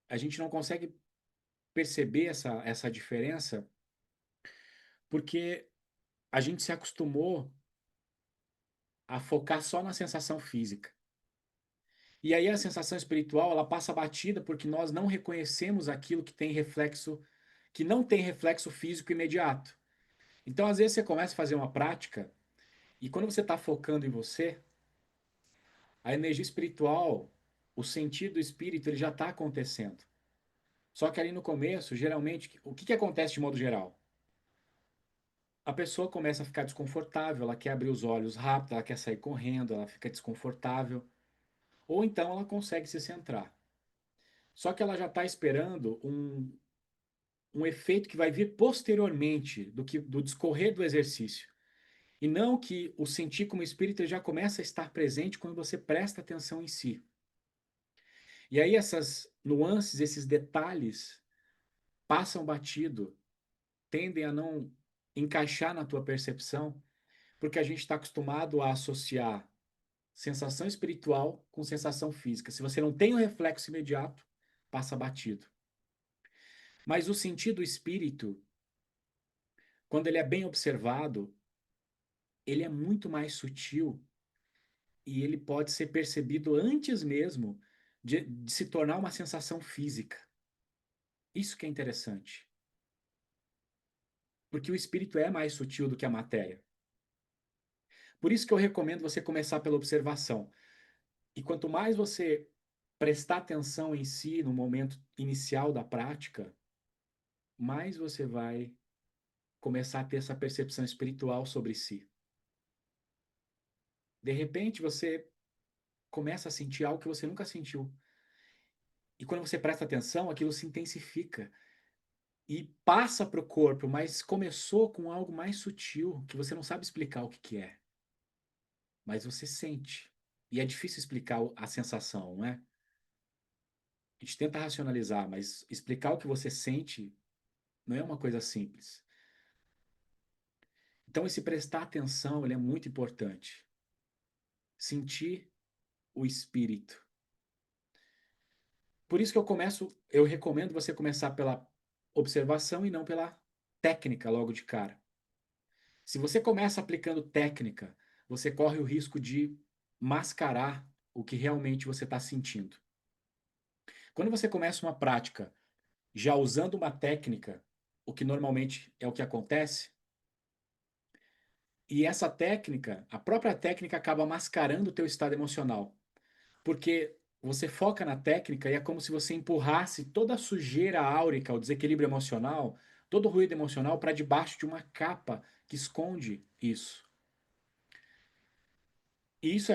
a gente não consegue perceber essa diferença porque a gente se acostumou a focar só na sensação física. E aí a sensação espiritual, ela passa batida porque nós não reconhecemos aquilo que não tem reflexo físico imediato. Então, às vezes você começa a fazer uma prática e quando você está focando em você, a energia espiritual, o sentido do espírito, ele já está acontecendo. Só que ali no começo, geralmente, o que acontece de modo geral? A pessoa começa a ficar desconfortável, ela quer abrir os olhos rápido, ela quer sair correndo, ela fica desconfortável, ou então ela consegue se centrar. Só que ela já está esperando um efeito que vai vir posteriormente do discorrer do exercício. E não que o sentir como espírito já começa a estar presente quando você presta atenção em si. E aí essas nuances, esses detalhes passam batido, tendem a não encaixar na tua percepção, porque a gente está acostumado a associar sensação espiritual com sensação física. Se você não tem o reflexo imediato, passa batido. Mas o sentido espírito, quando ele é bem observado, ele é muito mais sutil e ele pode ser percebido antes mesmo de se tornar uma sensação física. Isso que é interessante. Porque o espírito é mais sutil do que a matéria. Por isso que eu recomendo você começar pela observação. E quanto mais você prestar atenção em si no momento inicial da prática, mais você vai começar a ter essa percepção espiritual sobre si. De repente, você começa a sentir algo que você nunca sentiu. E quando você presta atenção, aquilo se intensifica e passa para o corpo, mas começou com algo mais sutil, que você não sabe explicar o que que é, mas você sente. E é difícil explicar a sensação, não é? A gente tenta racionalizar, mas explicar o que você sente não é uma coisa simples. Então, esse prestar atenção, ele é muito importante. Sentir o espírito. Por isso que eu recomendo você começar pela observação e não pela técnica logo de cara. Se você começa aplicando técnica, você corre o risco de mascarar o que realmente você está sentindo. Quando você começa uma prática já usando uma técnica, o que normalmente é o que acontece, e essa técnica, a própria técnica acaba mascarando o teu estado emocional, porque você foca na técnica e é como se você empurrasse toda a sujeira áurica, o desequilíbrio emocional, todo o ruído emocional para debaixo de uma capa que esconde isso. E isso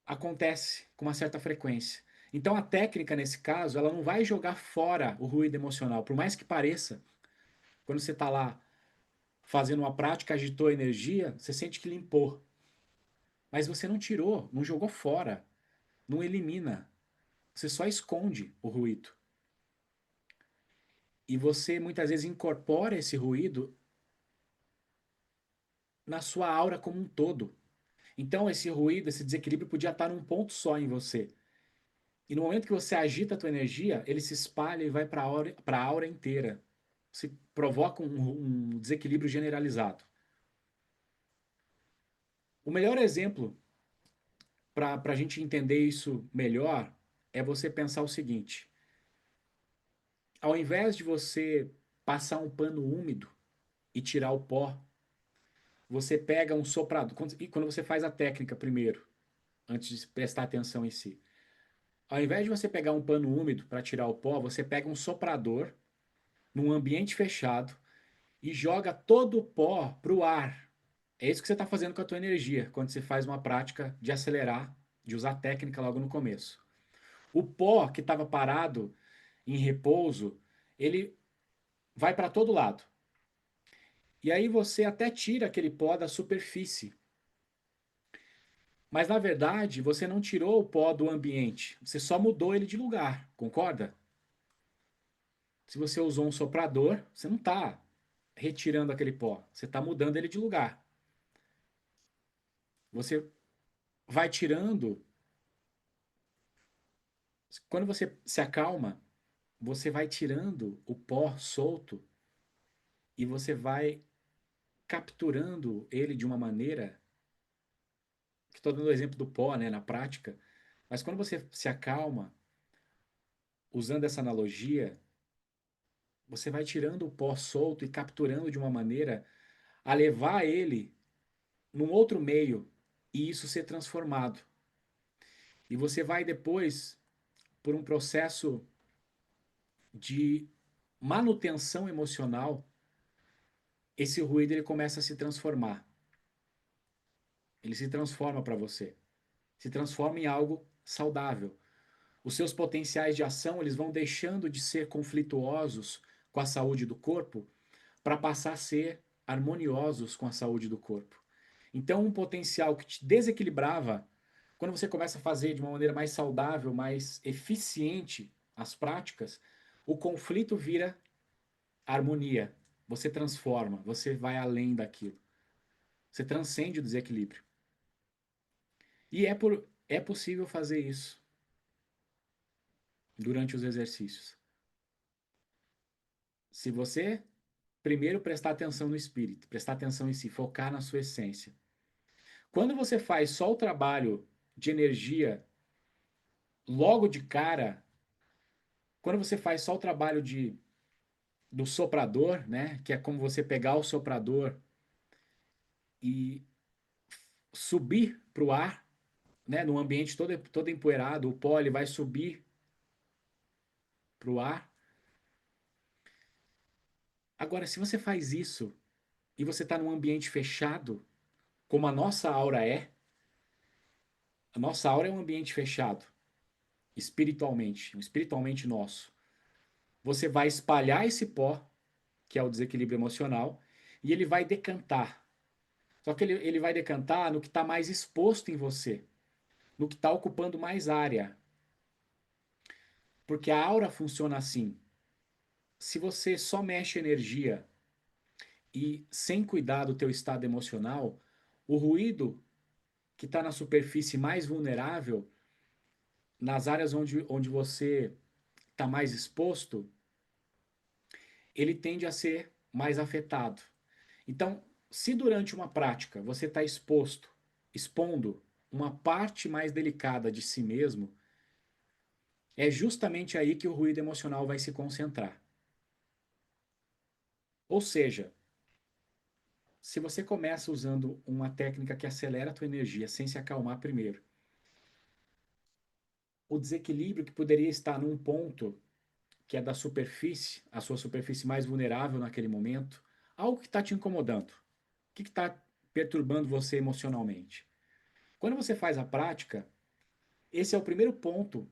acontece com uma certa frequência. Então a técnica, nesse caso, ela não vai jogar fora o ruído emocional, por mais que pareça. Quando você está lá fazendo uma prática, agitou a energia, você sente que limpou. Mas você não tirou, não jogou fora, não elimina. Você só esconde o ruído. E você muitas vezes incorpora esse ruído na sua aura como um todo. Então esse ruído, esse desequilíbrio podia estar num ponto só em você. E no momento que você agita a tua energia, ele se espalha e vai para a aura inteira. Se provoca um desequilíbrio generalizado. O melhor exemplo para a gente entender isso melhor é você pensar o seguinte: ao invés de você passar um pano úmido e tirar o pó, você pega um soprador. E quando você faz a técnica primeiro, antes de prestar atenção em si, ao invés de você pegar um pano úmido para tirar o pó, você pega um soprador num ambiente fechado e joga todo o pó para o ar. É isso que você está fazendo com a tua energia quando você faz uma prática de acelerar, de usar técnica logo no começo. O pó que estava parado em repouso, ele vai para todo lado. E aí você até tira aquele pó da superfície. Mas na verdade, você não tirou o pó do ambiente, você só mudou ele de lugar, concorda? Se você usou um soprador, você não está retirando aquele pó, você está mudando ele de lugar. Você vai tirando. Quando você se acalma, você vai tirando o pó solto e você vai capturando ele de uma maneira. Estou dando o exemplo do pó, né, na prática. Mas quando você se acalma, usando essa analogia, você vai tirando o pó solto e capturando de uma maneira a levar ele num outro meio e isso ser transformado. E você vai depois, por um processo de manutenção emocional, esse ruído ele começa a se transformar. Ele se transforma para você. Se transforma em algo saudável. Os seus potenciais de ação eles vão deixando de ser conflituosos com a saúde do corpo para passar a ser harmoniosos com a saúde do corpo. Então, um potencial que te desequilibrava, quando você começa a fazer de uma maneira mais saudável, mais eficiente as práticas, o conflito vira harmonia. você transforma, você vai além daquilo. Você transcende o desequilíbrio. E é possível fazer isso durante os exercícios. Se você primeiro prestar atenção no espírito, prestar atenção em si, focar na sua essência. Quando você faz só o trabalho de energia logo de cara, quando você faz só o trabalho do soprador, né, que é como você pegar o soprador e subir para o ar, né, num ambiente todo empoeirado, o pó ele vai subir para o ar. Agora, se você faz isso e você está num ambiente fechado, como a nossa aura é um ambiente fechado, espiritualmente nosso. Você vai espalhar esse pó, que é o desequilíbrio emocional, e ele vai decantar. Só que ele vai decantar no que está mais exposto em você, no que está ocupando mais área. Porque a aura funciona assim. Se você só mexe energia e sem cuidar do teu estado emocional, o ruído que está na superfície mais vulnerável, nas áreas onde você está mais exposto, ele tende a ser mais afetado. Então, se durante uma prática você está expondo uma parte mais delicada de si mesmo, é justamente aí que o ruído emocional vai se concentrar. Ou seja, se você começa usando uma técnica que acelera a tua energia sem se acalmar primeiro, o desequilíbrio que poderia estar num ponto que é da superfície, a sua superfície mais vulnerável naquele momento, algo que está te incomodando, o que está perturbando você emocionalmente. Quando você faz a prática, esse é o primeiro ponto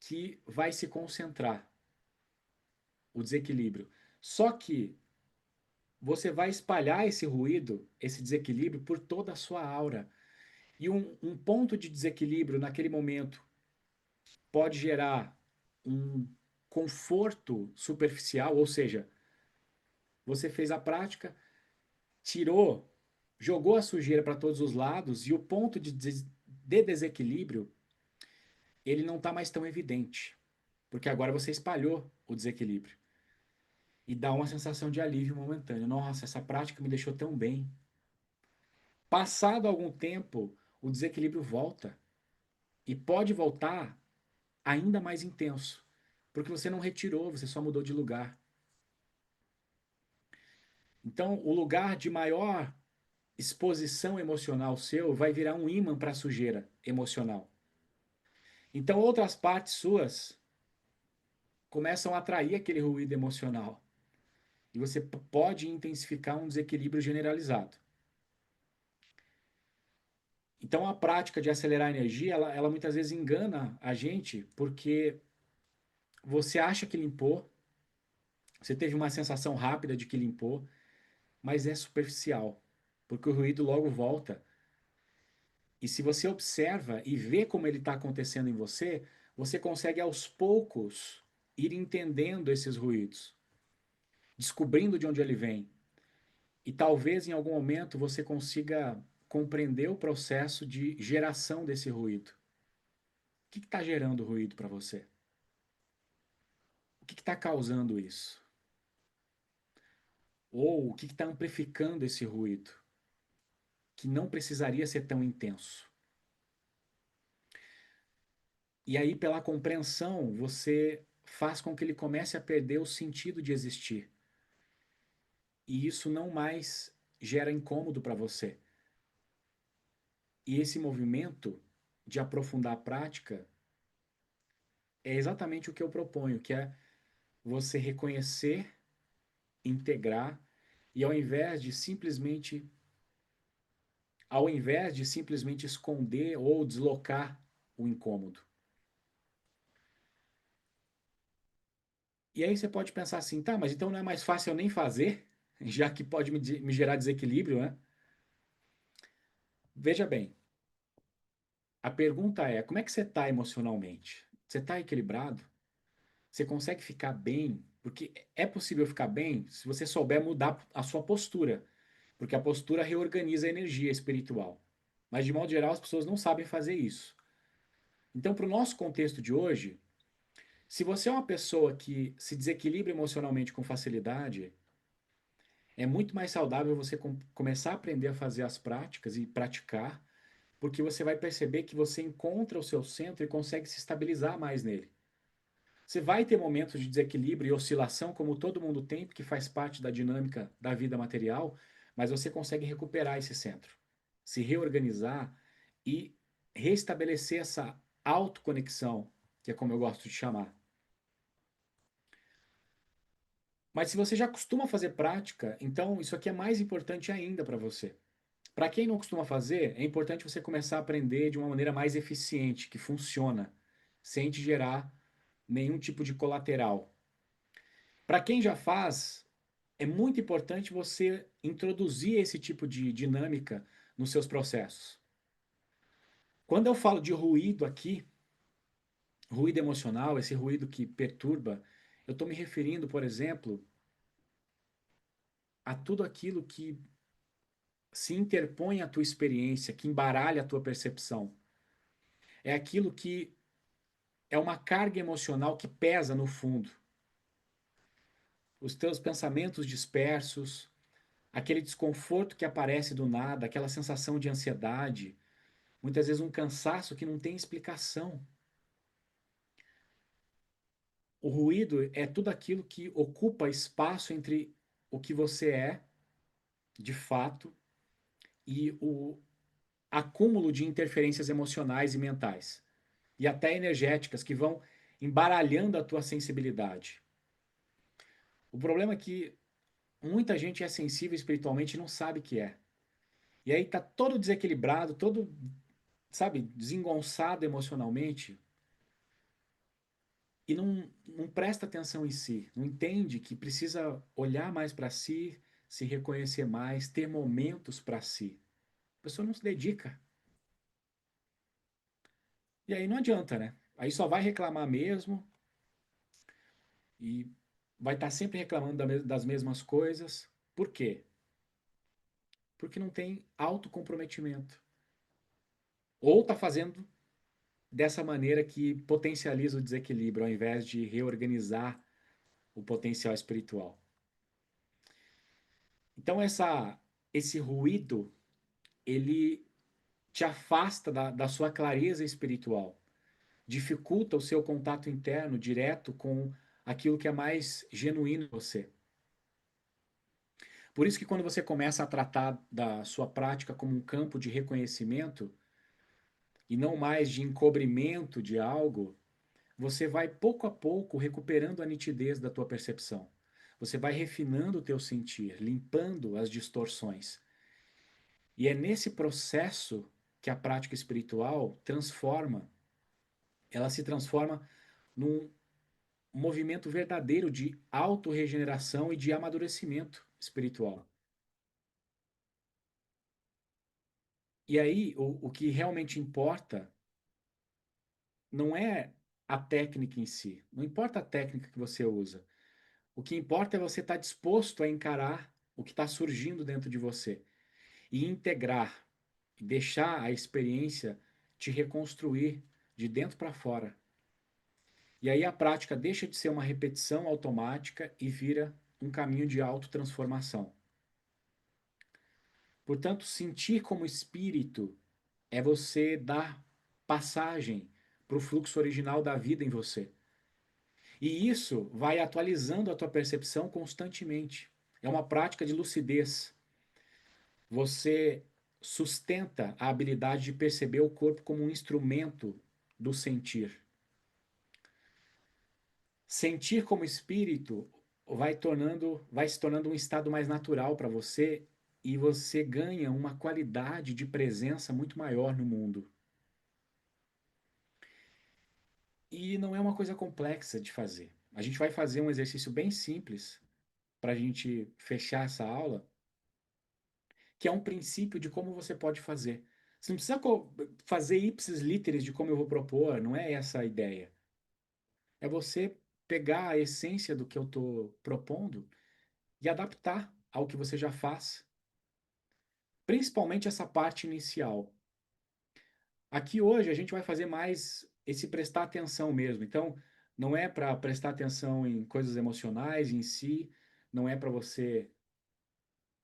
que vai se concentrar, o desequilíbrio. Só que você vai espalhar esse ruído, esse desequilíbrio por toda a sua aura. E um ponto de desequilíbrio naquele momento pode gerar um conforto superficial, ou seja, você fez a prática, tirou, jogou a sujeira para todos os lados e o ponto de desequilíbrio ele não está mais tão evidente, porque agora você espalhou o desequilíbrio e dá uma sensação de alívio momentâneo. Nossa, essa prática me deixou tão bem. Passado algum tempo, o desequilíbrio volta e pode voltar ainda mais intenso, porque você não retirou, você só mudou de lugar. Então, o lugar de maior exposição emocional seu vai virar um imã para a sujeira emocional. Então, outras partes suas começam a atrair aquele ruído emocional. E você pode intensificar um desequilíbrio generalizado. Então, a prática de acelerar a energia, ela muitas vezes engana a gente, porque você acha que limpou, você teve uma sensação rápida de que limpou, mas é superficial, porque o ruído logo volta. E se você observa e vê como ele está acontecendo em você, você consegue aos poucos ir entendendo esses ruídos, descobrindo de onde ele vem. E talvez em algum momento você consiga compreender o processo de geração desse ruído. O que está gerando ruído para você? O que está causando isso? Ou o que está amplificando esse ruído, que não precisaria ser tão intenso? E aí, pela compreensão, você faz com que ele comece a perder o sentido de existir. E isso não mais gera incômodo para você. E esse movimento de aprofundar a prática é exatamente o que eu proponho, que é você reconhecer, integrar e ao invés de simplesmente esconder ou deslocar o incômodo. E aí você pode pensar assim, tá, mas então não é mais fácil eu nem fazer, já que pode me gerar desequilíbrio, né? Veja bem, a pergunta como é que você está emocionalmente? Você está equilibrado? Você consegue ficar bem Porque é possível ficar bem se você souber mudar a sua postura, porque a postura reorganiza a energia espiritual. Mas, de modo geral, as pessoas não sabem fazer isso. Então, para o nosso contexto de hoje, se você é uma pessoa que se desequilibra emocionalmente com facilidade, é muito mais saudável você começar a aprender a fazer as práticas e praticar, porque você vai perceber que você encontra o seu centro e consegue se estabilizar mais nele. Você vai ter momentos de desequilíbrio e oscilação, como todo mundo tem, porque faz parte da dinâmica da vida material, mas você consegue recuperar esse centro, se reorganizar e restabelecer essa autoconexão, que é como eu gosto de chamar. Mas se você já costuma fazer prática, então isso aqui é mais importante ainda para você. Para quem não costuma fazer, é importante você começar a aprender de uma maneira mais eficiente, que funciona, sem te gerar nenhum tipo de colateral. Para quem já faz, é muito importante você introduzir esse tipo de dinâmica nos seus processos. Quando eu falo de ruído aqui, ruído emocional, esse ruído que perturba, eu estou me referindo, por exemplo, a tudo aquilo que se interpõe à tua experiência, que embaralha a tua percepção. É aquilo que é uma carga emocional que pesa no fundo. Os teus pensamentos dispersos, aquele desconforto que aparece do nada, aquela sensação de ansiedade, muitas vezes um cansaço que não tem explicação. O ruído é tudo aquilo que ocupa espaço entre o que você é, de fato, e o acúmulo de interferências emocionais e mentais, e até energéticas, que vão embaralhando a tua sensibilidade. O problema é que muita gente é sensível espiritualmente e não sabe o que é. E aí tá todo desequilibrado, todo, sabe, desengonçado emocionalmente e não presta atenção em si, não entende que precisa olhar mais para si, se reconhecer mais, ter momentos para si. A pessoa não se dedica. E aí não adianta, né? Aí só vai reclamar mesmo e vai estar sempre reclamando das mesmas coisas. Por quê? Porque não tem autocomprometimento. Ou está fazendo dessa maneira que potencializa o desequilíbrio, ao invés de reorganizar o potencial espiritual. Então, esse ruído, ele te afasta da sua clareza espiritual, dificulta o seu contato interno direto com aquilo que é mais genuíno em você. Por isso que quando você começa a tratar da sua prática como um campo de reconhecimento e não mais de encobrimento de algo, você vai pouco a pouco recuperando a nitidez da tua percepção. Você vai refinando o teu sentir, limpando as distorções. E é nesse processo que a prática espiritual transforma, ela se transforma num movimento verdadeiro de autorregeneração e de amadurecimento espiritual. E aí, o que realmente importa não é a técnica em si, não importa a técnica que você usa. O que importa é você estar disposto a encarar o que está surgindo dentro de você e integrar, e deixar a experiência te reconstruir de dentro para fora. E aí a prática deixa de ser uma repetição automática e vira um caminho de autotransformação. Portanto, sentir como espírito é você dar passagem para o fluxo original da vida em você. E isso vai atualizando a tua percepção constantemente. É uma prática de lucidez. Você sustenta a habilidade de perceber o corpo como um instrumento do sentir. Sentir como espírito vai se tornando um estado mais natural para você e você ganha uma qualidade de presença muito maior no mundo. E não é uma coisa complexa de fazer. A gente vai fazer um exercício bem simples para a gente fechar essa aula, que é um princípio de como você pode fazer. Você não precisa fazer ipsis literis de como eu vou propor, não é essa a ideia. É você pegar a essência do que eu estou propondo e adaptar ao que você já faz, principalmente essa parte inicial. Aqui hoje a gente vai fazer mais esse prestar atenção mesmo. Então, não é para prestar atenção em coisas emocionais em si, não é para você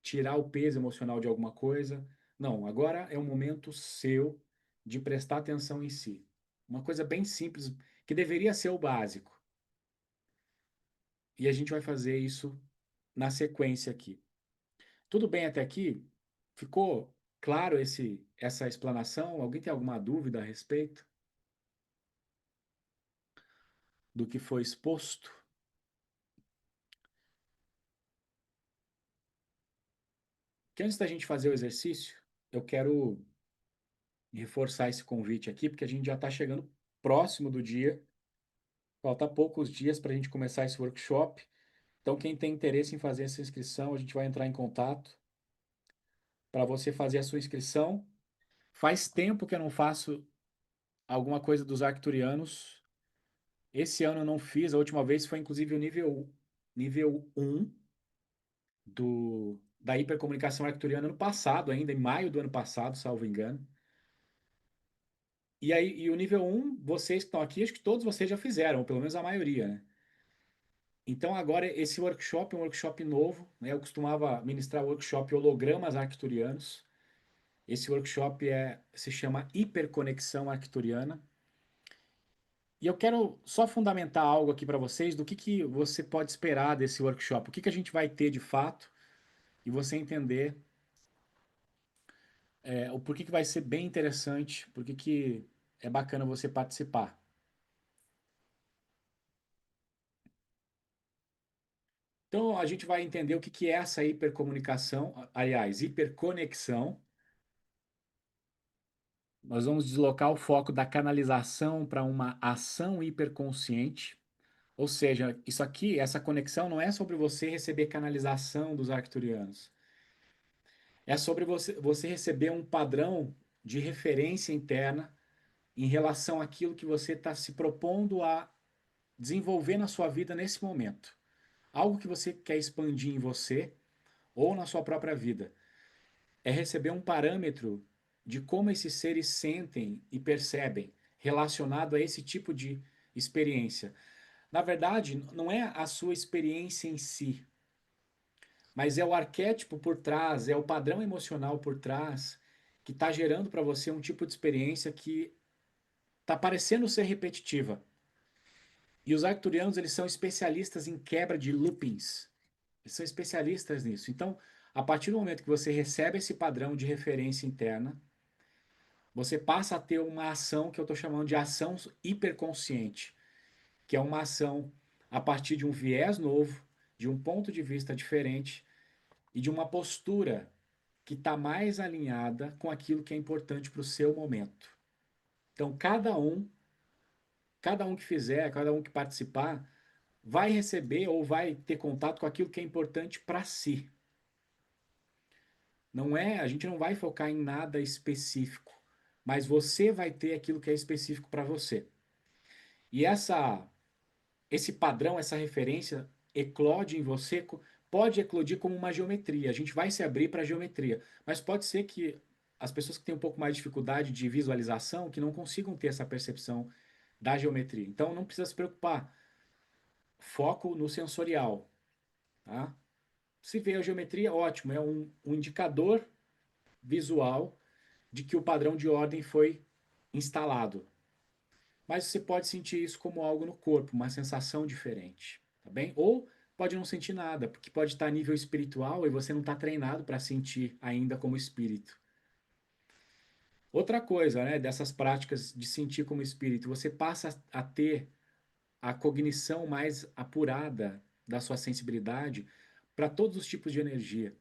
tirar o peso emocional de alguma coisa. Não, agora é um momento seu de prestar atenção em si. Uma coisa bem simples, que deveria ser o básico. E a gente vai fazer isso na sequência aqui. Tudo bem até aqui? Ficou claro essa explanação? Alguém tem alguma dúvida a respeito do que foi exposto? Que antes da gente fazer o exercício, eu quero reforçar esse convite aqui, porque a gente já está chegando próximo do dia. Falta poucos dias para a gente começar esse workshop. Então, quem tem interesse em fazer essa inscrição, a gente vai entrar em contato para você fazer a sua inscrição. Faz tempo que eu não faço alguma coisa dos arcturianos. Esse ano eu não fiz, a última vez foi inclusive o nível um da hipercomunicação arcturiana ano passado, ainda em maio do ano passado, salvo engano. E aí, e o nível um vocês que estão aqui, acho que todos vocês já fizeram, ou pelo menos a maioria, né? Então agora esse workshop é um workshop novo, né? Eu costumava ministrar workshop hologramas arcturianos. Esse workshop se chama Hiperconexão Arcturiana. E eu quero só fundamentar algo aqui para vocês do que você pode esperar desse workshop, o que a gente vai ter de fato, e você entender o porquê que vai ser bem interessante, porquê que é bacana você participar. Então a gente vai entender o que é essa hipercomunicação, aliás, hiperconexão. Nós vamos deslocar o foco da canalização para uma ação hiperconsciente. Ou seja, isso aqui, essa conexão não é sobre você receber canalização dos arcturianos. É sobre você receber um padrão de referência interna em relação àquilo que você está se propondo a desenvolver na sua vida nesse momento. Algo que você quer expandir em você ou na sua própria vida. É receber um parâmetro de como esses seres sentem e percebem relacionado a esse tipo de experiência. Na verdade, não é a sua experiência em si, mas é o arquétipo por trás, é o padrão emocional por trás que está gerando para você um tipo de experiência que está parecendo ser repetitiva. E os arcturianos, eles são especialistas em quebra de loopings. Eles são especialistas nisso. Então, a partir do momento que você recebe esse padrão de referência interna, você passa a ter uma ação que eu estou chamando de ação hiperconsciente, que é uma ação a partir de um viés novo, de um ponto de vista diferente e de uma postura que está mais alinhada com aquilo que é importante para o seu momento. Então, cada um que fizer, cada um que participar, vai receber ou vai ter contato com aquilo que é importante para si. Não é, a gente não vai focar em nada específico, mas você vai ter aquilo que é específico para você. E esse padrão, essa referência eclode em você, pode eclodir como uma geometria. A gente vai se abrir para a geometria, mas pode ser que as pessoas que têm um pouco mais de dificuldade de visualização, que não consigam ter essa percepção da geometria. Então não precisa se preocupar. Foco no sensorial, tá? Se vê a geometria, ótimo, é um indicador visual de que o padrão de ordem foi instalado. Mas você pode sentir isso como algo no corpo, uma sensação diferente, tá bem? Ou pode não sentir nada, porque pode estar a nível espiritual e você não está treinado para sentir ainda como espírito. Outra coisa, né, dessas práticas de sentir como espírito, você passa a ter a cognição mais apurada da sua sensibilidade para todos os tipos de energia.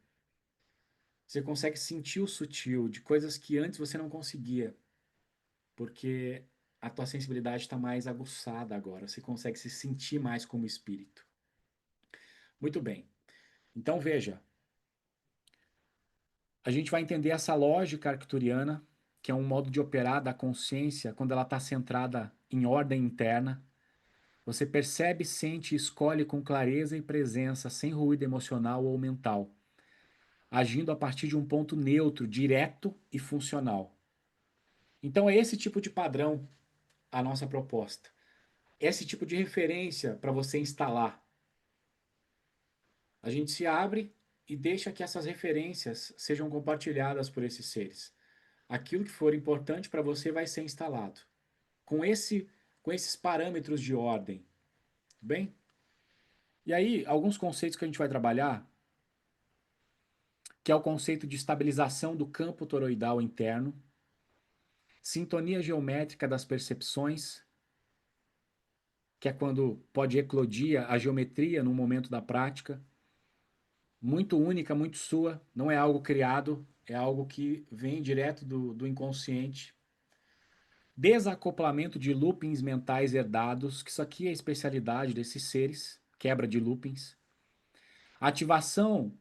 Você consegue sentir o sutil de coisas que antes você não conseguia, porque a tua sensibilidade está mais aguçada agora. Você consegue se sentir mais como espírito. Muito bem. Então veja, a gente vai entender essa lógica arcturiana, que é um modo de operar da consciência quando ela está centrada em ordem interna. Você percebe, sente e escolhe com clareza e presença, sem ruído emocional ou mental, agindo a partir de um ponto neutro, direto e funcional. Então é esse tipo de padrão a nossa proposta. Esse tipo de referência para você instalar. A gente se abre e deixa que essas referências sejam compartilhadas por esses seres. Aquilo que for importante para você vai ser instalado. Com com esses parâmetros de ordem, bem? E aí, alguns conceitos que a gente vai trabalhar, que é o conceito de estabilização do campo toroidal interno, sintonia geométrica das percepções, que é quando pode eclodir a geometria no momento da prática, muito única, muito sua, não é algo criado, é algo que vem direto do inconsciente. Desacoplamento de loopings mentais herdados, que isso aqui é a especialidade desses seres, quebra de loopings. Ativação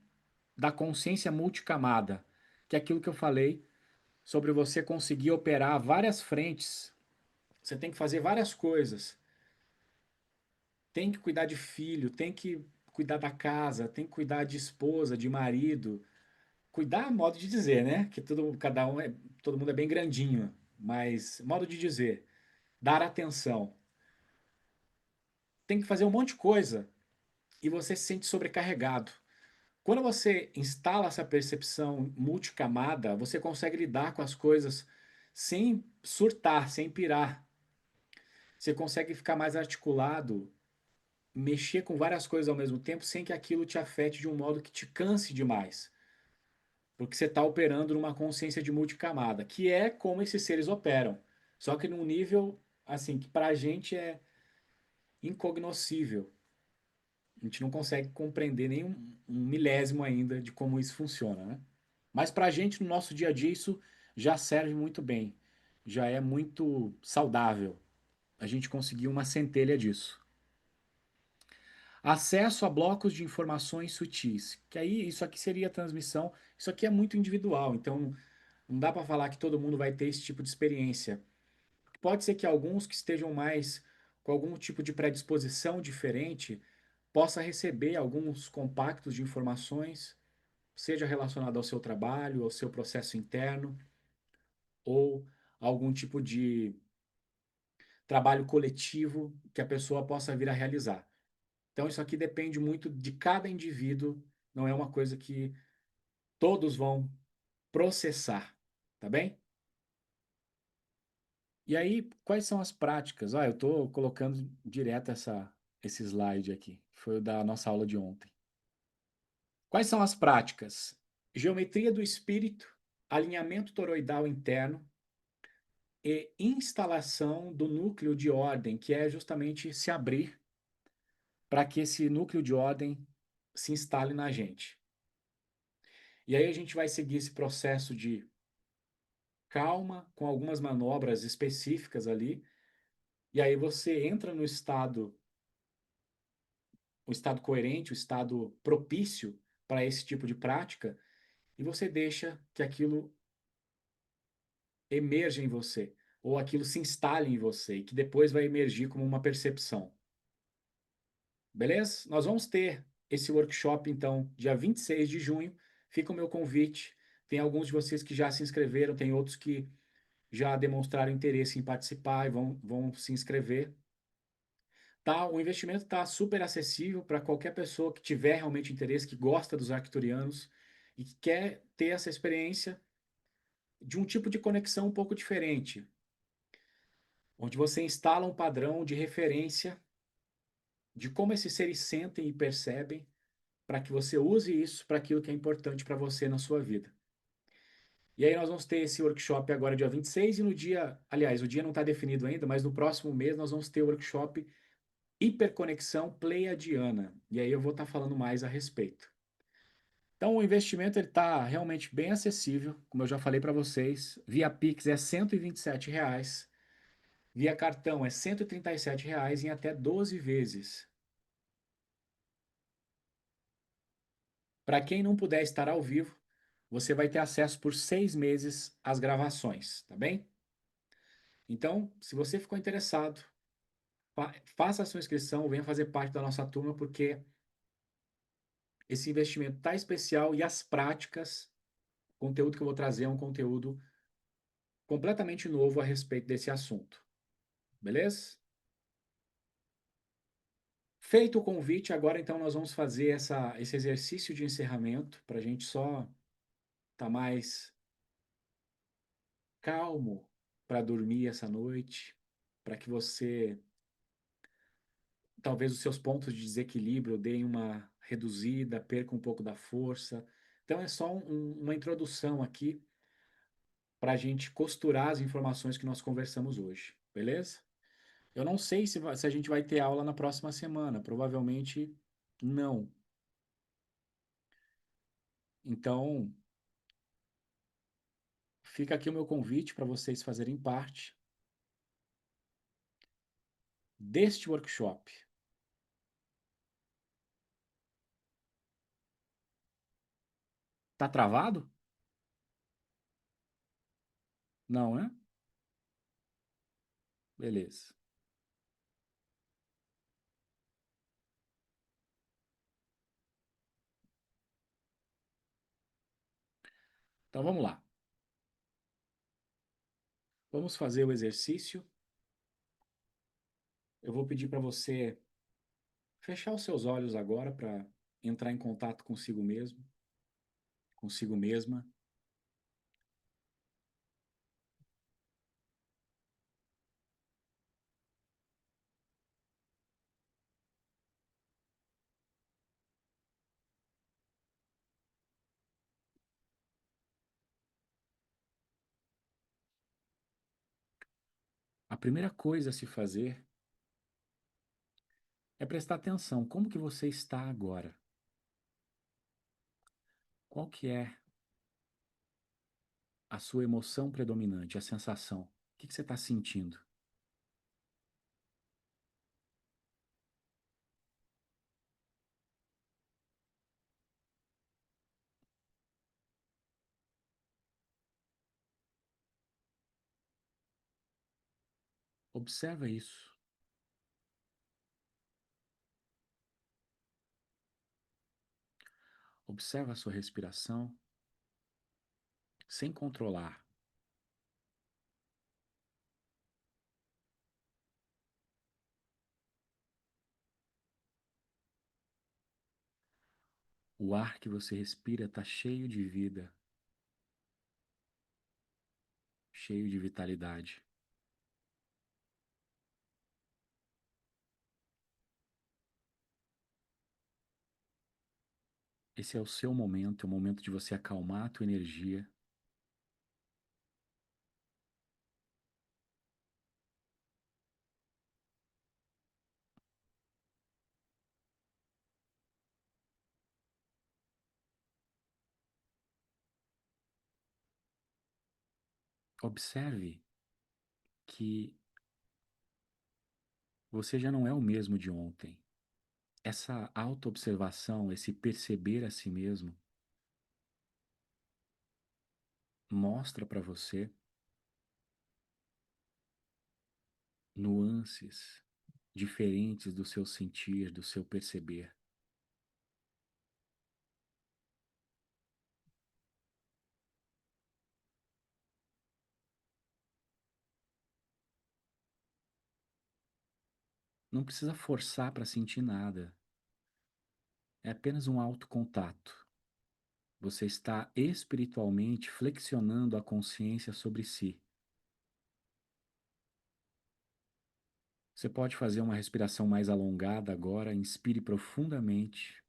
da consciência multicamada, que é aquilo que eu falei sobre você conseguir operar várias frentes. Você tem que fazer várias coisas. Tem que cuidar de filho, tem que cuidar da casa, tem que cuidar de esposa, de marido. Cuidar, modo de dizer, né? Que todo mundo é bem grandinho, mas modo de dizer, dar atenção. Tem que fazer um monte de coisa e você se sente sobrecarregado. Quando você instala essa percepção multicamada, você consegue lidar com as coisas sem surtar, sem pirar. Você consegue ficar mais articulado, mexer com várias coisas ao mesmo tempo, sem que aquilo te afete de um modo que te canse demais. Porque você está operando numa consciência de multicamada, que é como esses seres operam. Só que num nível, assim, que para a gente é incognoscível. A gente não consegue compreender nem um milésimo ainda de como isso funciona, né? Mas para a gente, no nosso dia a dia, isso já serve muito bem. Já é muito saudável a gente conseguir uma centelha disso. Acesso a blocos de informações sutis. Que aí, isso aqui seria a transmissão. Isso aqui é muito individual, então não dá para falar que todo mundo vai ter esse tipo de experiência. Pode ser que alguns que estejam mais com algum tipo de predisposição diferente possa receber alguns compactos de informações, seja relacionado ao seu trabalho, ao seu processo interno, ou algum tipo de trabalho coletivo que a pessoa possa vir a realizar. Então, isso aqui depende muito de cada indivíduo, não é uma coisa que todos vão processar, tá bem? E aí, quais são as práticas? Eu estou colocando direto esse slide aqui, foi o da nossa aula de ontem. Quais são as práticas? Geometria do espírito, alinhamento toroidal interno e instalação do núcleo de ordem, que é justamente se abrir para que esse núcleo de ordem se instale na gente. E aí a gente vai seguir esse processo de calma, com algumas manobras específicas ali, e aí você entra no estado, o estado coerente, o estado propício para esse tipo de prática, e você deixa que aquilo emerja em você, ou aquilo se instale em você, e que depois vai emergir como uma percepção. Beleza? Nós vamos ter esse workshop, então, dia 26 de junho. Fica o meu convite. Tem alguns de vocês que já se inscreveram, tem outros que já demonstraram interesse em participar e vão se inscrever. Tá, o investimento está super acessível para qualquer pessoa que tiver realmente interesse, que gosta dos arcturianos e que quer ter essa experiência de um tipo de conexão um pouco diferente, onde você instala um padrão de referência de como esses seres sentem e percebem, para que você use isso para aquilo que é importante para você na sua vida. E aí nós vamos ter esse workshop agora dia 26 e no dia, aliás, o dia não está definido ainda, mas no próximo mês nós vamos ter o workshop Hiperconexão Pleiadiana. E aí eu vou estar falando mais a respeito. Então o investimento ele está realmente bem acessível, como eu já falei para vocês. Via Pix é R$ 127, reais, via cartão é R$ 137 reais em até 12 vezes. Para quem não puder estar ao vivo, você vai ter acesso por 6 meses às gravações, tá bem? Então, se você ficou interessado, Faça a sua inscrição, venha fazer parte da nossa turma, porque esse investimento tá especial e as práticas, o conteúdo que eu vou trazer é um conteúdo completamente novo a respeito desse assunto. Beleza? Feito o convite, agora então nós vamos fazer esse exercício de encerramento para a gente só estar tá mais calmo para dormir essa noite, para que você, talvez os seus pontos de desequilíbrio deem uma reduzida, perca um pouco da força. Então é só uma introdução aqui para a gente costurar as informações que nós conversamos hoje, beleza? Eu não sei se a gente vai ter aula na próxima semana, provavelmente não. Então, fica aqui o meu convite para vocês fazerem parte deste workshop. Tá travado? Não, né? Beleza. Então vamos lá. Vamos fazer o exercício. Eu vou pedir para você fechar os seus olhos agora para entrar em contato consigo mesmo, consigo mesma. A primeira coisa a se fazer é prestar atenção. Como que você está agora? Qual que é a sua emoção predominante, a sensação? O que que você está sentindo? Observa isso. Observa a sua respiração sem controlar. O ar que você respira está cheio de vida, cheio de vitalidade. Esse é o seu momento, é o momento de você acalmar a tua energia. Observe que você já não é o mesmo de ontem. Essa autoobservação, esse perceber a si mesmo, mostra para você nuances diferentes do seu sentir, do seu perceber. Não precisa forçar para sentir nada. É apenas um autocontato. Você está espiritualmente flexionando a consciência sobre si. Você pode fazer uma respiração mais alongada agora, inspire profundamente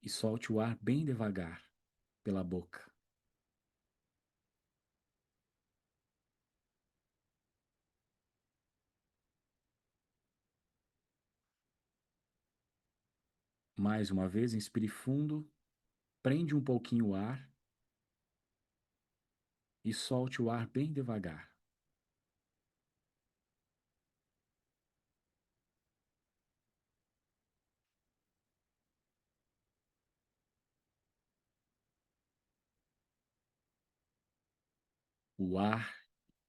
e solte o ar bem devagar pela boca. Mais uma vez, inspire fundo, prende um pouquinho o ar e solte o ar bem devagar. O ar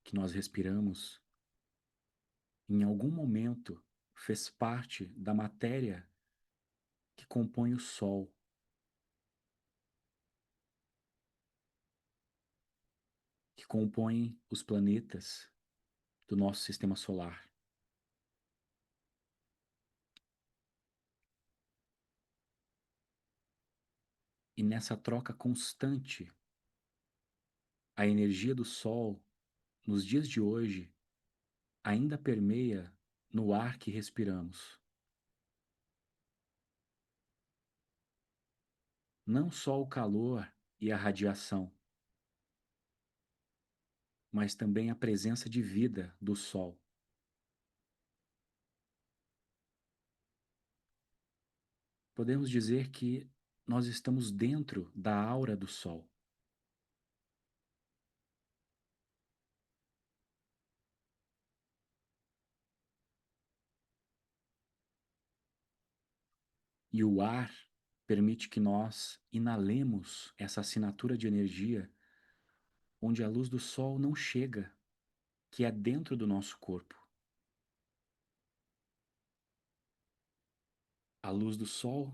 que nós respiramos em algum momento fez parte da matéria que compõe o Sol, que compõe os planetas do nosso sistema solar. E nessa troca constante, a energia do Sol, nos dias de hoje, ainda permeia no ar que respiramos. Não só o calor e a radiação, mas também a presença de vida do Sol. Podemos dizer que nós estamos dentro da aura do Sol. E o ar permite que nós inalemos essa assinatura de energia onde a luz do Sol não chega, que é dentro do nosso corpo. A luz do Sol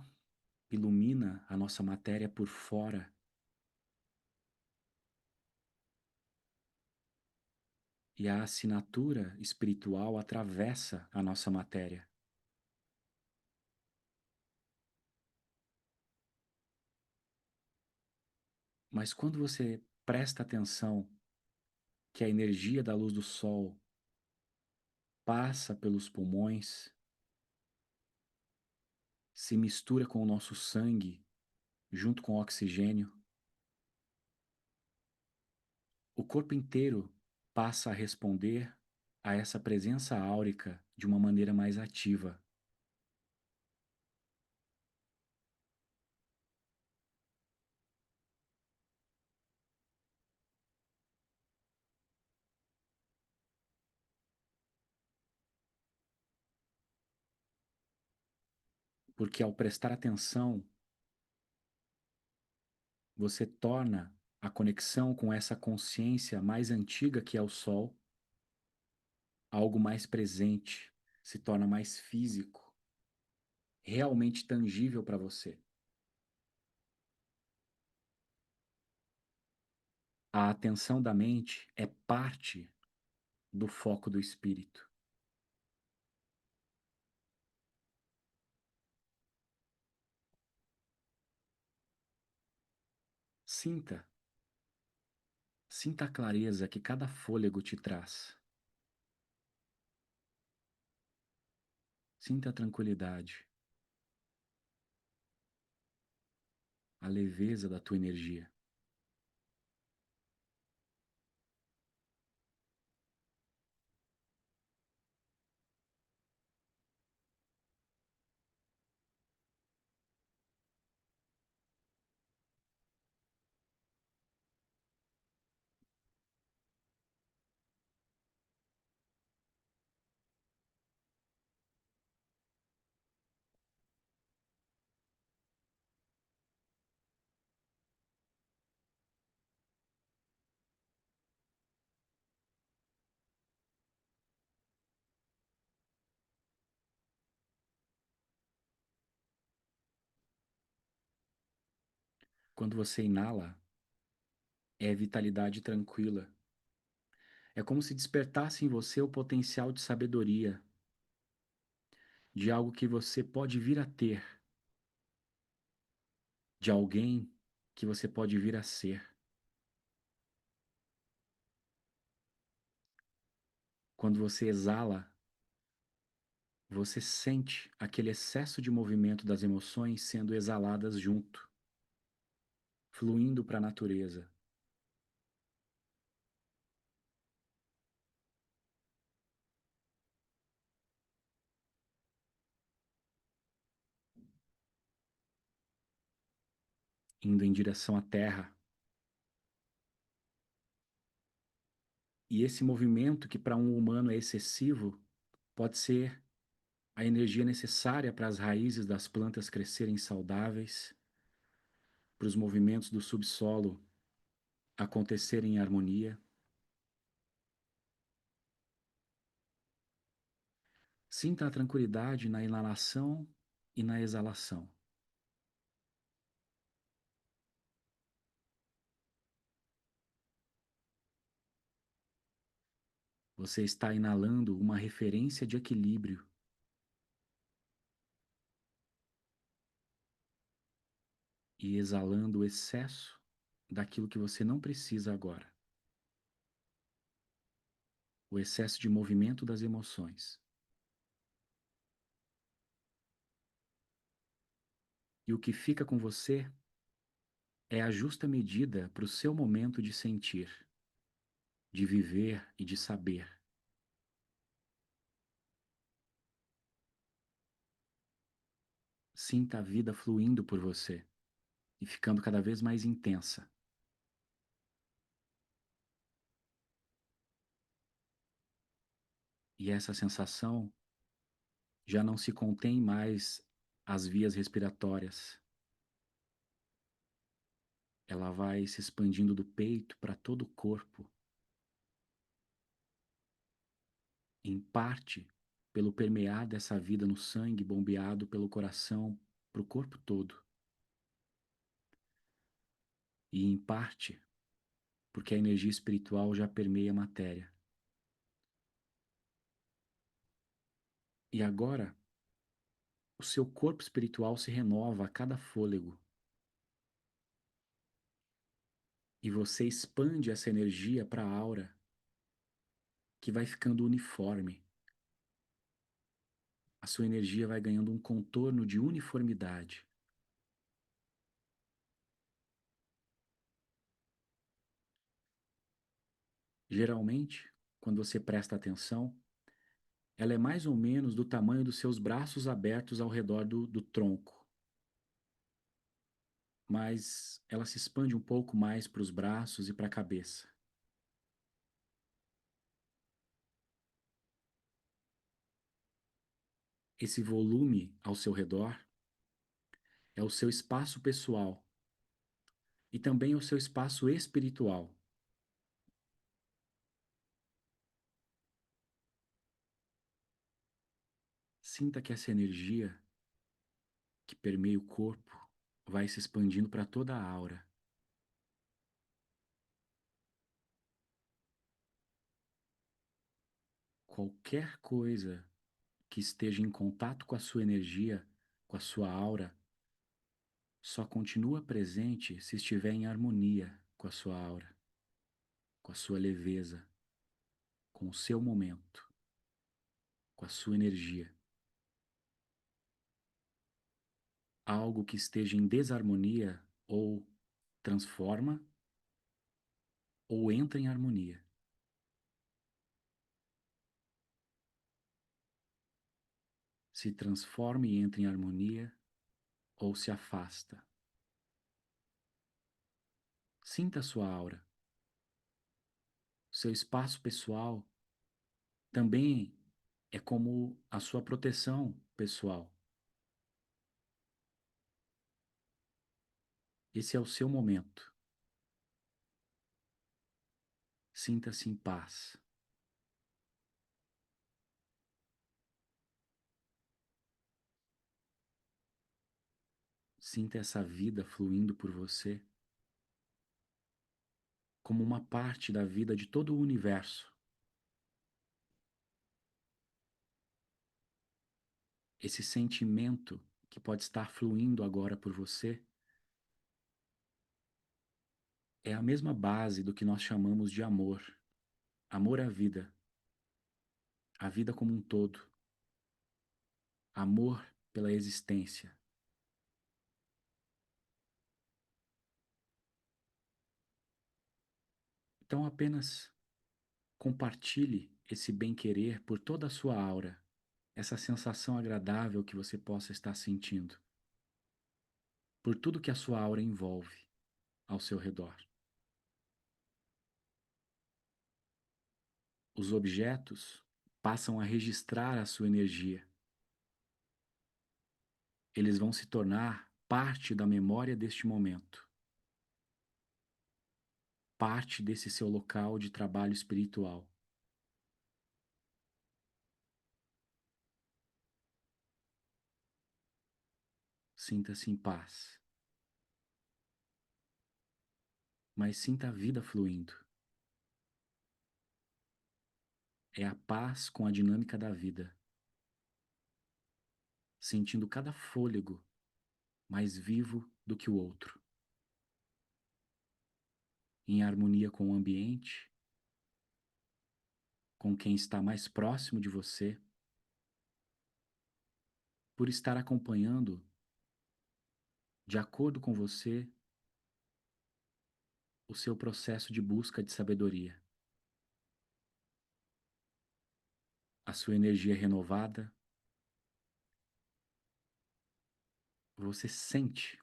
ilumina a nossa matéria por fora e a assinatura espiritual atravessa a nossa matéria. Mas quando você presta atenção que a energia da luz do Sol passa pelos pulmões, se mistura com o nosso sangue, junto com o oxigênio, o corpo inteiro passa a responder a essa presença áurica de uma maneira mais ativa. Porque ao prestar atenção, você torna a conexão com essa consciência mais antiga que é o Sol algo mais presente, se torna mais físico, realmente tangível para você. A atenção da mente é parte do foco do espírito. Sinta, sinta a clareza que cada fôlego te traz. Sinta a tranquilidade, a leveza da tua energia. Quando você inala, é vitalidade tranquila. É como se despertasse em você o potencial de sabedoria, de algo que você pode vir a ter, de alguém que você pode vir a ser. Quando você exala, você sente aquele excesso de movimento das emoções sendo exaladas junto, fluindo para a natureza, indo em direção à terra. E esse movimento, que para um humano é excessivo, pode ser a energia necessária para as raízes das plantas crescerem saudáveis, para os movimentos do subsolo acontecerem em harmonia. Sinta a tranquilidade na inalação e na exalação. Você está inalando uma referência de equilíbrio e exalando o excesso daquilo que você não precisa agora. O excesso de movimento das emoções. E o que fica com você é a justa medida para o seu momento de sentir, de viver e de saber. Sinta a vida fluindo por você e ficando cada vez mais intensa. E essa sensação já não se contém mais às vias respiratórias. Ela vai se expandindo do peito para todo o corpo, em parte pelo permear dessa vida no sangue bombeado pelo coração para o corpo todo, e em parte porque a energia espiritual já permeia a matéria. E agora, o seu corpo espiritual se renova a cada fôlego, e você expande essa energia para a aura, que vai ficando uniforme. A sua energia vai ganhando um contorno de uniformidade. Geralmente, quando você presta atenção, ela é mais ou menos do tamanho dos seus braços abertos ao redor do tronco. Mas ela se expande um pouco mais para os braços e para a cabeça. Esse volume ao seu redor é o seu espaço pessoal e também o seu espaço espiritual. Sinta que essa energia que permeia o corpo vai se expandindo para toda a aura. Qualquer coisa que esteja em contato com a sua energia, com a sua aura, só continua presente se estiver em harmonia com a sua aura, com a sua leveza, com o seu momento, com a sua energia. Algo que esteja em desarmonia ou transforma ou entra em harmonia. Se transforma e entra em harmonia ou se afasta. Sinta a sua aura. Seu espaço pessoal também é como a sua proteção pessoal. Esse é o seu momento. Sinta-se em paz. Sinta essa vida fluindo por você como uma parte da vida de todo o universo. Esse sentimento que pode estar fluindo agora por você é a mesma base do que nós chamamos de amor. Amor à vida. A vida como um todo. Amor pela existência. Então apenas compartilhe esse bem-querer por toda a sua aura, essa sensação agradável que você possa estar sentindo, por tudo que a sua aura envolve ao seu redor. Os objetos passam a registrar a sua energia. Eles vão se tornar parte da memória deste momento, parte desse seu local de trabalho espiritual. Sinta-se em paz, mas sinta a vida fluindo. É a paz com a dinâmica da vida, sentindo cada fôlego mais vivo do que o outro, em harmonia com o ambiente, com quem está mais próximo de você, por estar acompanhando, de acordo com você, o seu processo de busca de sabedoria. A sua energia renovada, você sente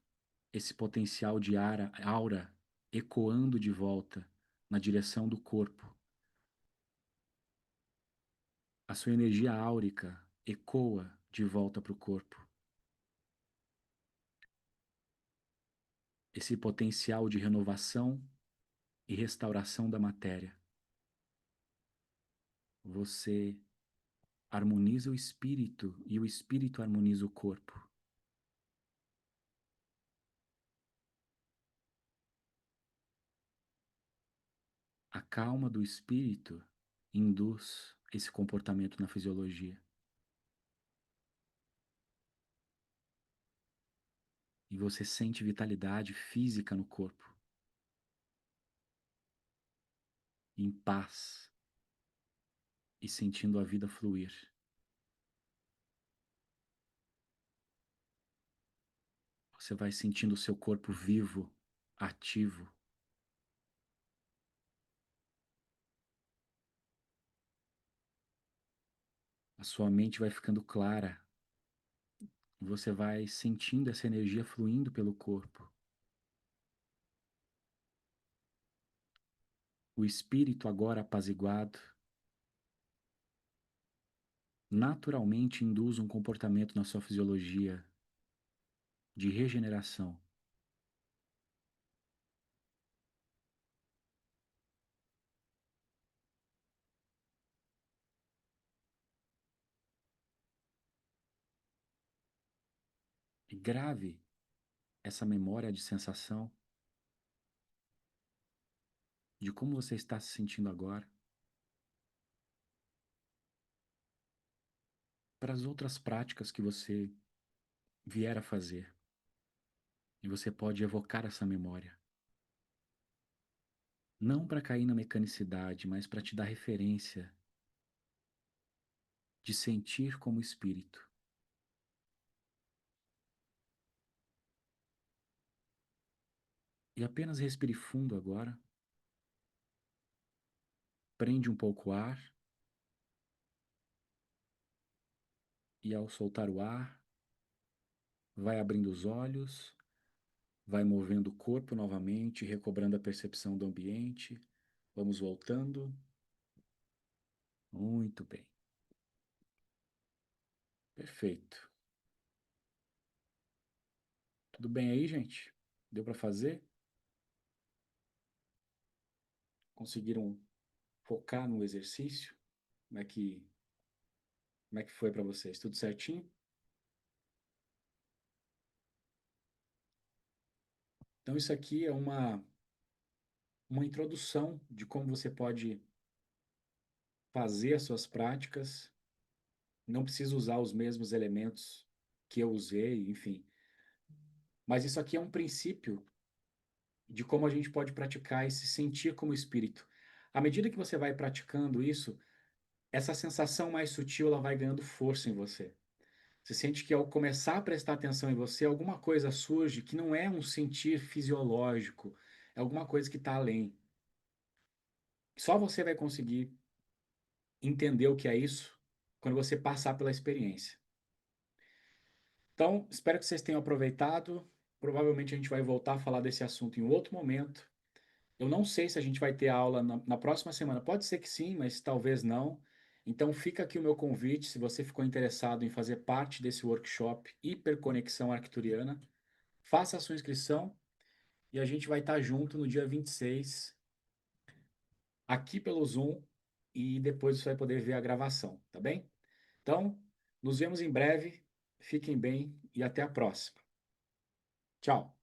esse potencial de aura ecoando de volta na direção do corpo. A sua energia áurica ecoa de volta para o corpo. Esse potencial de renovação e restauração da matéria. Você harmoniza o espírito e o espírito harmoniza o corpo. A calma do espírito induz esse comportamento na fisiologia. E você sente vitalidade física no corpo, em paz e sentindo a vida fluir. Você vai sentindo o seu corpo vivo, ativo. A sua mente vai ficando clara. Você vai sentindo essa energia fluindo pelo corpo. O espírito, agora apaziguado, naturalmente induz um comportamento na sua fisiologia de regeneração. E grave essa memória de sensação de como você está se sentindo agora para as outras práticas que você vier a fazer. E você pode evocar essa memória. Não para cair na mecanicidade, mas para te dar referência de sentir como espírito. E apenas respire fundo agora. Prende um pouco o ar. E ao soltar o ar, vai abrindo os olhos, vai movendo o corpo novamente, recobrando a percepção do ambiente. Vamos voltando. Muito bem. Perfeito. Tudo bem aí, gente? Deu para fazer? Conseguiram focar no exercício? Como é que, como é que foi para vocês? Tudo certinho? Então, isso aqui é uma introdução de como você pode fazer as suas práticas. Não precisa usar os mesmos elementos que eu usei, enfim. Mas isso aqui é um princípio de como a gente pode praticar e se sentir como espírito. À medida que você vai praticando isso, essa sensação mais sutil ela vai ganhando força em você. Você sente que ao começar a prestar atenção em você, alguma coisa surge que não é um sentir fisiológico, é alguma coisa que está além. Só você vai conseguir entender o que é isso quando você passar pela experiência. Então, espero que vocês tenham aproveitado. Provavelmente a gente vai voltar a falar desse assunto em outro momento. Eu não sei se a gente vai ter aula na próxima semana. Pode ser que sim, mas talvez não. Então fica aqui o meu convite, se você ficou interessado em fazer parte desse workshop Hiperconexão Arcturiana, faça a sua inscrição e a gente vai estar junto no dia 26, aqui pelo Zoom, e depois você vai poder ver a gravação, tá bem? Então, nos vemos em breve, fiquem bem e até a próxima. Tchau.